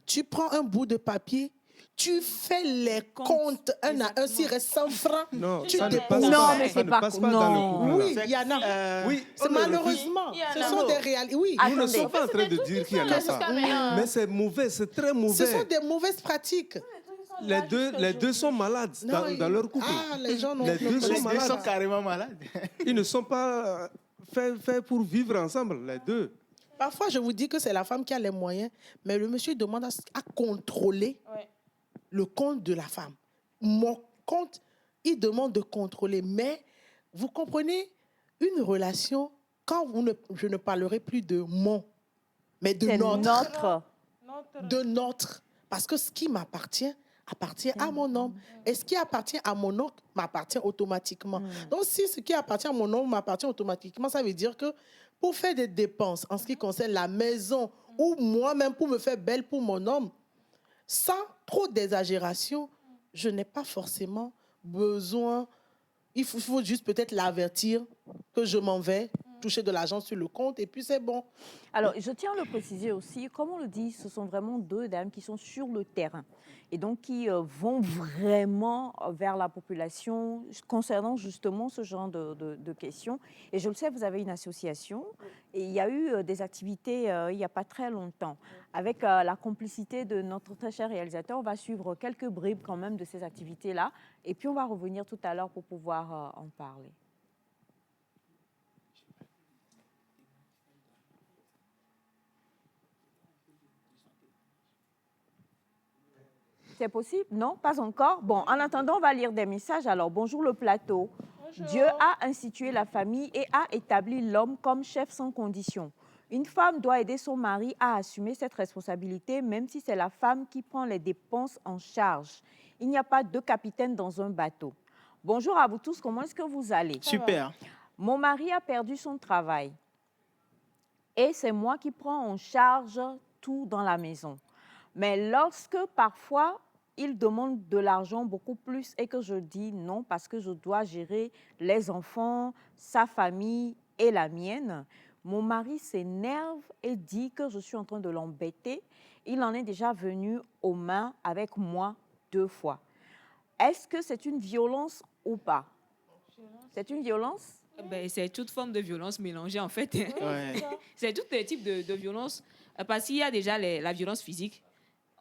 tu prends un bout de papier, tu fais les comptes un à un, s'il reste 100 francs. Non, tu ça ne déposes. passe Non, pas. mais Ça c'est ne pas- passe pas dans non. le couple. Oui, il y en a. Oui, C'est on le refuse. malheureusement. Il y en Ce a. sont des réalités. Oui. Nous ne Attendez. sommes pas en train de dire qu'il y en a jusqu'à pas. maintenant. Mais c'est mauvais, c'est très Ce mauvais. sont des mauvaises pratiques. Les deux sont malades dans leur couple. Ah, les gens n'ont Les deux Les sont deux sont malades. carrément malades. Ils ne sont pas faits pour vivre ensemble, les deux. Parfois, je vous dis que c'est la femme qui a les moyens, mais le monsieur demande à contrôler le compte de la femme. Mon compte, il demande de contrôler. Mais vous comprenez, une relation, quand je ne parlerai plus de mon, mais de notre. De notre. Parce que ce qui m'appartient appartient à mon homme. Et ce qui appartient à mon oncle m'appartient automatiquement. Donc, si ce qui appartient à mon homme m'appartient automatiquement, ça veut dire que pour faire des dépenses en ce qui concerne la maison ou moi-même pour me faire belle pour mon homme, sans trop d'exagération, je n'ai pas forcément besoin. Il faut juste peut-être l'avertir que je m'en vais, toucher de l'argent sur le compte et puis c'est bon. Alors, je tiens à le préciser aussi, comme on le dit, ce sont vraiment deux dames qui sont sur le terrain et donc qui vont vraiment vers la population concernant justement ce genre de questions. Et je le sais, vous avez une association et il y a eu des activités il n'y a pas très longtemps. Avec la complicité de notre très cher réalisateur, on va suivre quelques bribes quand même de ces activités-là et puis on va revenir tout à l'heure pour pouvoir en parler. C'est possible? Non, pas encore. Bon, en attendant, on va lire des messages. Alors, bonjour le plateau. Bonjour. Dieu a institué la famille et a établi l'homme comme chef sans condition. Une femme doit aider son mari à assumer cette responsabilité, même si c'est la femme qui prend les dépenses en charge. Il n'y a pas deux capitaines dans un bateau. Bonjour à vous tous, comment est-ce que vous allez? Super. Mon mari a perdu son travail et c'est moi qui prends en charge tout dans la maison. Mais lorsque parfois il demande de l'argent beaucoup plus et que je dis non parce que je dois gérer les enfants, sa famille et la mienne, mon mari s'énerve et dit que je suis en train de l'embêter. Il en est déjà venu aux mains avec moi 2 fois. Est-ce que c'est une violence ou pas? C'est une violence? Ben, c'est toute forme de violence mélangée en fait. Ouais. C'est tous les types de violence. Parce qu'il y a déjà la violence physique.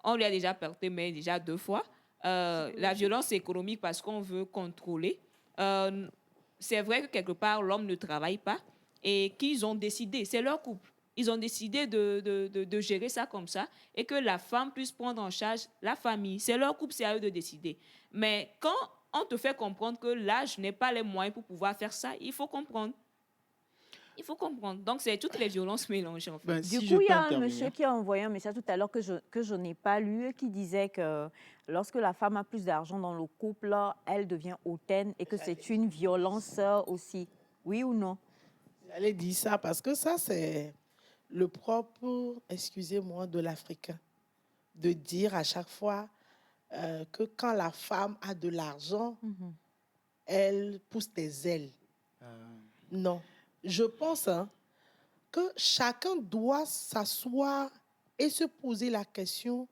On lui a déjà porté main déjà 2 fois. La violence économique parce qu'on veut contrôler. C'est vrai que quelque part, l'homme ne travaille pas et qu'ils ont décidé, c'est leur couple, ils ont décidé de gérer ça comme ça et que la femme puisse prendre en charge la famille. C'est leur couple, c'est à eux de décider. Mais quand on te fait comprendre que là, je n'ai pas les moyens pour pouvoir faire ça, il faut comprendre. Il faut comprendre. Donc, c'est toutes les violences mélangées, en fait. Ben, Du si coup, je il y peux a un intervenir. monsieur qui a envoyé un message tout à l'heure que je n'ai pas lu, qui disait que lorsque la femme a plus d'argent dans le couple, elle devient hautaine et que c'est une violence aussi. Oui ou non? J'allais dire ça parce que ça, c'est le propre, excusez-moi, de l'Africain. De dire à chaque fois que quand la femme a de l'argent, elle pousse des ailes. Non. Je pense que chacun doit s'asseoir et se poser la question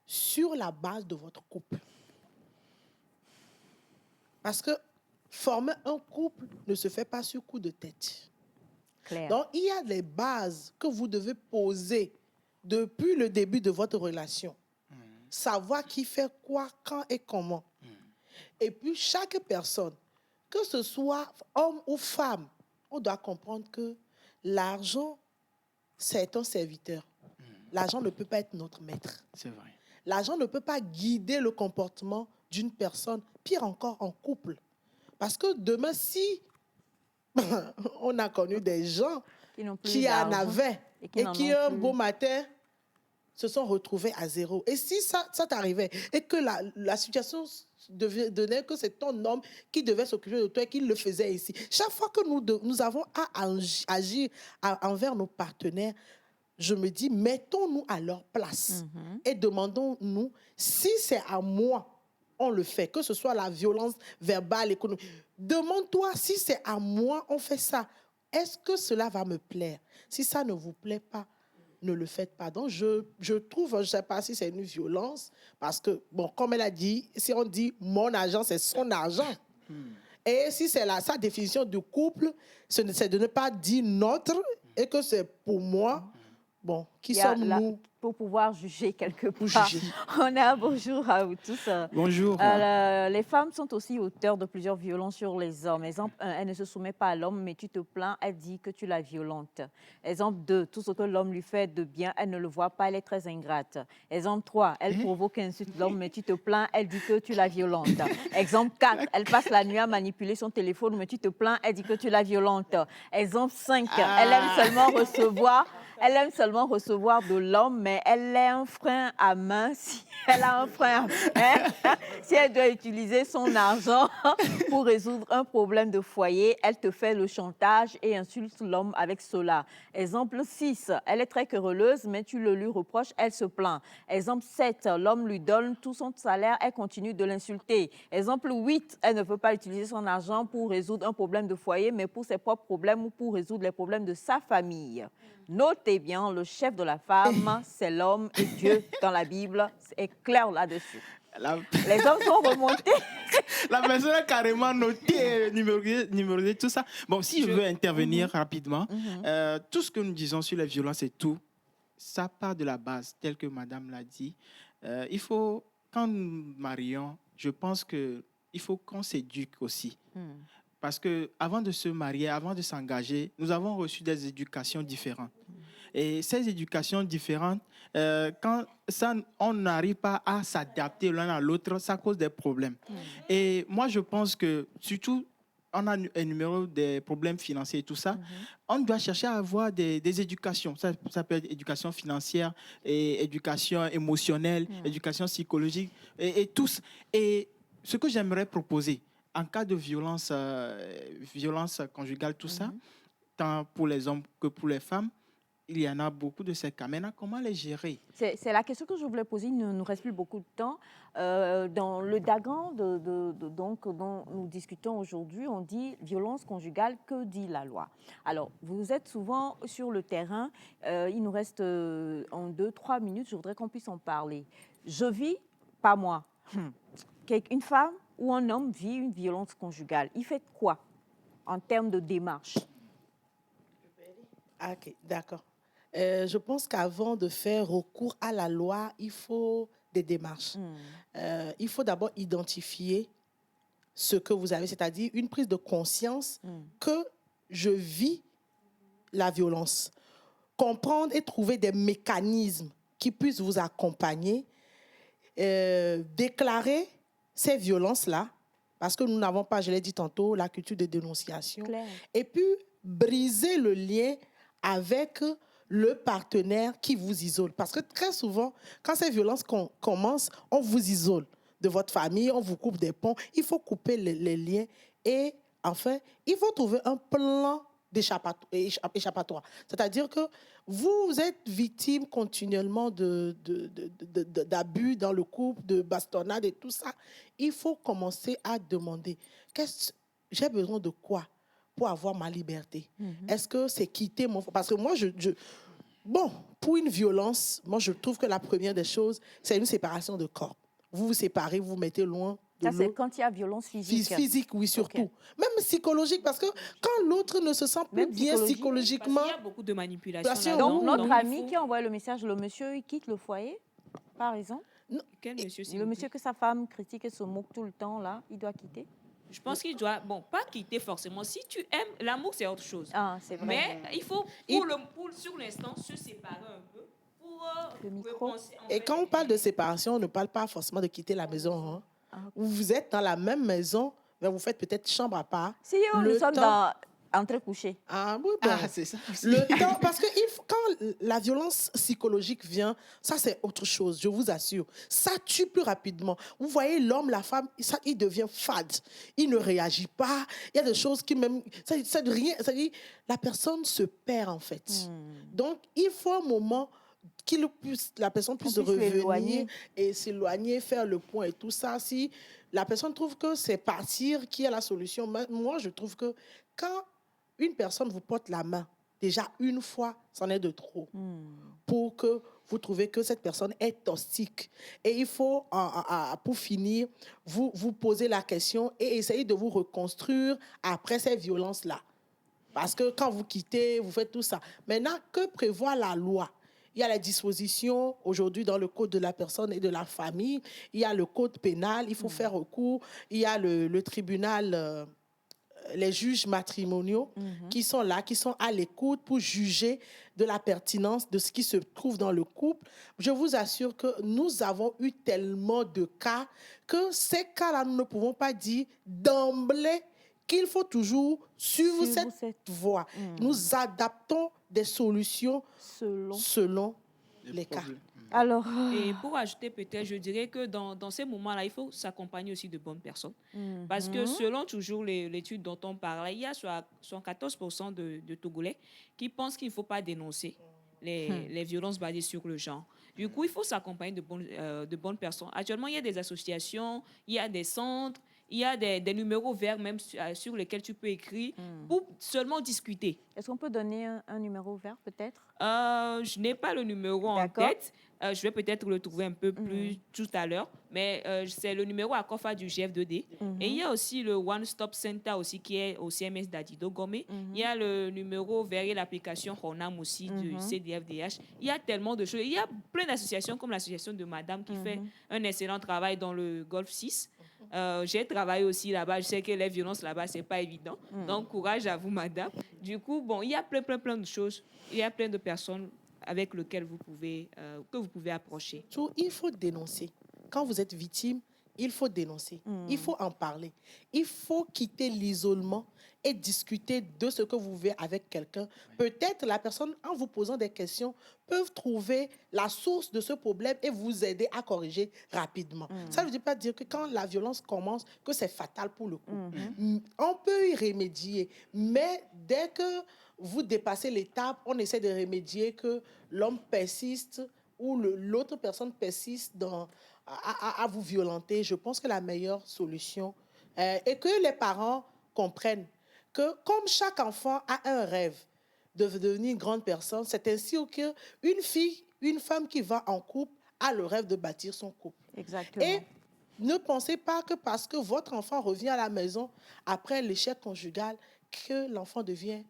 sur la base de votre couple. Parce que former un couple ne se fait pas sur coup de tête. Claire. Donc, il y a des bases que vous devez poser depuis le début de votre relation. Savoir qui fait quoi, quand et comment. Et puis, chaque personne, que ce soit homme ou femme, on doit comprendre que l'argent, c'est un serviteur. L'argent ne peut pas être notre maître. C'est vrai. L'argent ne peut pas guider le comportement d'une personne, pire encore en couple. Parce que demain, si on a connu des gens qui en avaient et qui un beau matin se sont retrouvés à zéro. Et si ça t'arrivait et que la situation donnait que c'est ton homme qui devait s'occuper de toi et qu'il le faisait ici. Chaque fois que nous avons à agir envers nos partenaires, je me dis, mettons-nous à leur place et demandons-nous si c'est à moi, on le fait, que ce soit la violence verbale, économique. Demande-toi si c'est à moi, on fait ça. Est-ce que cela va me plaire? Si ça ne vous plaît pas, ne le faites pas. Donc, je trouve, je ne sais pas si c'est une violence, parce que, bon, comme elle a dit, si on dit mon argent, c'est son argent. Et si c'est sa définition du couple, c'est de ne pas dire notre et que c'est pour moi. Bon, qui Il y a sommes-nous pour pouvoir juger quelque pour part. juger? On a un bonjour à vous tous. Bonjour. Les femmes sont aussi auteurs de plusieurs violences sur les hommes. Exemple 1, elle ne se soumet pas à l'homme, mais tu te plains, elle dit que tu la violentes. Exemple 2, tout ce que l'homme lui fait de bien, elle ne le voit pas, elle est très ingrate. Exemple 3, elle provoque et insulte l'homme, mais tu te plains, elle dit que tu la violentes. Exemple 4, elle passe la nuit à manipuler son téléphone, mais tu te plains, elle dit que tu la violentes. Exemple 5, elle aime seulement recevoir. Elle aime seulement recevoir de l'homme, mais elle est un frein à main. Si elle a un frein à main, si elle doit utiliser son argent pour résoudre un problème de foyer, elle te fait le chantage et insulte l'homme avec cela. Exemple 6, elle est très querelleuse, mais tu le lui reproches, elle se plaint. Exemple 7, l'homme lui donne tout son salaire, elle continue de l'insulter. Exemple 8, elle ne veut pas utiliser son argent pour résoudre un problème de foyer, mais pour ses propres problèmes ou pour résoudre les problèmes de sa famille. Notez bien, le chef de la femme, c'est l'homme et Dieu dans la Bible est clair là-dessus. Les hommes sont remontés. La personne a carrément noté, numérisé tout ça. Bon, si je veux intervenir rapidement, tout ce que nous disons sur les violences et tout, ça part de la base, tel que madame l'a dit. Il faut, quand nous marions, je pense qu'il faut qu'on s'éduque aussi. Parce qu'avant de se marier, avant de s'engager, nous avons reçu des éducations différentes. Et ces éducations différentes, quand ça, on n'arrive pas à s'adapter l'un à l'autre, ça cause des problèmes. Et moi, je pense que, surtout, on a énuméré des problèmes financiers et tout ça, on doit chercher à avoir des éducations. Ça peut être éducation financière, et éducation émotionnelle, éducation psychologique, et tous. Et ce que j'aimerais proposer, en cas de violence, violence conjugale, tout ça, tant pour les hommes que pour les femmes, il y en a beaucoup de ces cas. Maintenant, comment les gérer? C'est la question que je voulais poser. Il ne nous reste plus beaucoup de temps. Dans le diagramme donc, dont nous discutons aujourd'hui, on dit violence conjugale, que dit la loi? Alors, vous êtes souvent sur le terrain. Il nous reste en 2-3 minutes. Je voudrais qu'on puisse en parler. Je vis, pas moi, une femme ou un homme vit une violence conjugale. Il fait quoi en termes de démarche? Ok, d'accord. Je pense qu'avant de faire recours à la loi, il faut des démarches. Il faut d'abord identifier ce que vous avez, c'est-à-dire une prise de conscience que je vis la violence. Comprendre et trouver des mécanismes qui puissent vous accompagner. Déclarer ces violences-là, parce que nous n'avons pas, je l'ai dit tantôt, la culture de dénonciation. Claire. Et puis, briser le lien avec le partenaire qui vous isole. Parce que très souvent, quand ces violences commencent, on vous isole de votre famille, on vous coupe des ponts. Il faut couper les liens. Et enfin, il faut trouver un plan d'échappatoire. C'est-à-dire que vous êtes victime continuellement d'abus dans le couple, de bastonnade et tout ça. Il faut commencer à demander, j'ai besoin de quoi pour avoir ma liberté? Est-ce que c'est quitter mon... Parce que moi, bon, pour une violence, moi, je trouve que la première des choses, c'est une séparation de corps. Vous vous séparez, vous vous mettez loin de l'autre. Ça, c'est quand il y a violence physique. Physique, oui, surtout. Okay. Même psychologique, parce que quand l'autre ne se sent plus bien psychologiquement... Parce qu'il y a beaucoup de manipulation. Donc, notre ami qui a envoyé le message, le monsieur, il quitte le foyer, par exemple? Non. Quel monsieur, le monsieur que sa femme critique et se moque tout le temps, là, il doit quitter? Je pense qu'il doit, bon, pas quitter forcément. Si tu aimes, l'amour, c'est autre chose. Ah, c'est vrai. Mais il faut, sur l'instant, se séparer un peu pour repenser. Et quand on parle de séparation, on ne parle pas forcément de quitter la maison. Hein. Vous êtes dans la même maison, mais vous faites peut-être chambre à part. Si nous sommes entre couchés. Ah oui, bon. C'est ça. Le temps, parce que quand la violence psychologique vient, ça c'est autre chose, je vous assure. Ça tue plus rapidement. Vous voyez l'homme, la femme, ça, il devient fade. Il ne réagit pas. Il y a des choses qui même... Ça dit, la personne se perd en fait. Donc, il faut un moment la personne puisse revenir et s'éloigner, faire le point et tout ça. Si la personne trouve que c'est partir qui est la solution, moi je trouve que quand une personne vous porte la main, déjà une fois, c'en est de trop pour que vous trouvez que cette personne est toxique. Et il faut, pour finir, vous poser la question et essayer de vous reconstruire après ces violences-là. Parce que quand vous quittez, vous faites tout ça. Maintenant, que prévoit la loi? il y a les dispositions aujourd'hui dans le code de la personne et de la famille, il y a le code pénal, il faut faire recours, il y a le tribunal, les juges matrimoniaux qui sont là, qui sont à l'écoute pour juger de la pertinence de ce qui se trouve dans le couple. Je vous assure que nous avons eu tellement de cas que ces cas-là, nous ne pouvons pas dire d'emblée qu'il faut toujours suivre cette voie. Nous adaptons des solutions selon les cas. Alors, Et pour ajouter peut-être, je dirais que dans ces moments-là, il faut s'accompagner aussi de bonnes personnes. Parce que selon toujours l'étude dont on parlait, il y a 74% de Togolais qui pensent qu'il ne faut pas dénoncer les violences basées sur le genre. Du coup, il faut s'accompagner de bonnes personnes. Actuellement, il y a des associations, il y a des centres, il y a des numéros verts même sur lesquels tu peux écrire pour seulement discuter. Est-ce qu'on peut donner un numéro vert peut-être? Je n'ai pas le numéro en tête. Je vais peut-être le trouver un peu plus tout à l'heure. Mais c'est le numéro à COFA du GF2D. Et il y a aussi le One Stop Center aussi qui est au CMS d'Adido Gomé. Il y a le numéro vers l'application Honam aussi du CDFDH. Il y a tellement de choses. Il y a plein d'associations comme l'association de Madame qui fait un excellent travail dans le Golfe 6. J'ai travaillé aussi là-bas. Je sais que les violences là-bas, ce n'est pas évident. Donc, courage à vous, madame. Du coup, bon, il y a plein de choses. Il y a plein de personnes avec lesquelles que vous pouvez approcher. Il faut dénoncer. Quand vous êtes victime, il faut dénoncer. Il faut en parler. Il faut quitter l'isolement et discuter de ce que vous vivez avec quelqu'un. Peut-être la personne, en vous posant des questions, peut trouver la source de ce problème et vous aider à corriger rapidement. Ça ne veut pas dire que quand la violence commence, que c'est fatal pour le couple. On peut y remédier, mais dès que vous dépassez l'étape, on essaie de remédier que l'homme persiste ou l'autre personne persiste à vous violenter. Je pense que la meilleure solution est que les parents comprennent que comme chaque enfant a un rêve de devenir une grande personne, c'est ainsi qu'une fille, une femme qui va en couple a le rêve de bâtir son couple. Exactement. Et ne pensez pas que parce que votre enfant revient à la maison après l'échec conjugal, que l'enfant devient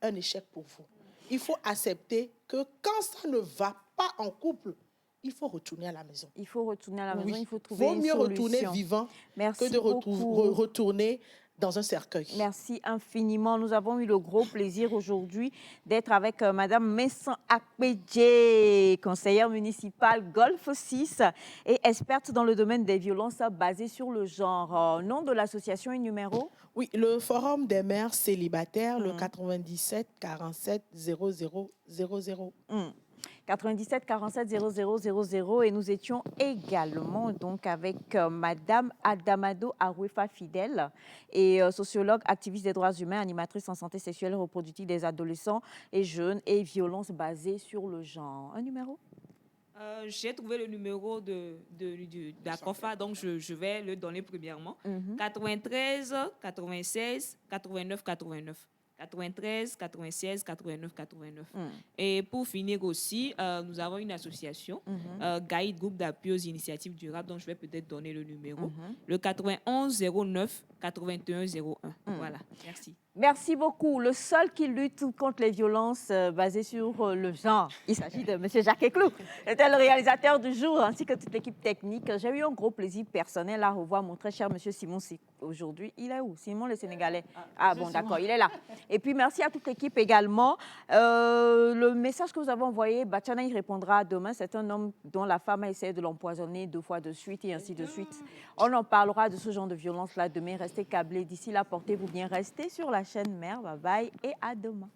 un échec pour vous. Il faut accepter que quand ça ne va pas en couple, il faut retourner à la maison. Il faut retourner à la maison, Oui. il faut trouver une solution. Vaut mieux retourner vivant que de retourner dans un cercueil. Merci infiniment. Nous avons eu le gros plaisir aujourd'hui d'être avec Madame Messan Akpedje, conseillère municipale Golfe 6 et experte dans le domaine des violences basées sur le genre. Nom de l'association et numéro? Oui, le Forum des mères célibataires, le 97 47 00 00. 97 47 00 00 et nous étions également donc avec Madame Adamado Arouefa Fidèle et sociologue, activiste des droits humains, animatrice en santé sexuelle et reproductive des adolescents et jeunes et violences basées sur le genre. Un numéro? J'ai trouvé le numéro de la COFA, donc je vais le donner premièrement. 93 96 89 89. 93, 96, 89, 89. Et pour finir aussi, nous avons une association, Guide Groupe d'appui aux initiatives durables, dont je vais peut-être donner le numéro, le 91 09 81 01. Voilà, merci. Merci beaucoup. Le seul qui lutte contre les violences basées sur le genre, il s'agit de M. Jacques Eclou. C'était le réalisateur du jour, ainsi que toute l'équipe technique. J'ai eu un gros plaisir personnel à revoir mon très cher M. Simon aujourd'hui. Il est où? Simon le Sénégalais. Ah bon, d'accord, il est là. Et puis, merci à toute l'équipe également. Le message que vous avez envoyé, Bachana y répondra demain. C'est un homme dont la femme a essayé de l'empoisonner 2 fois de suite et ainsi de suite. On en parlera de ce genre de violence-là demain. Restez câblés. D'ici là, portez-vous bien. Restez sur la chaîne Mère. Bye bye et à demain.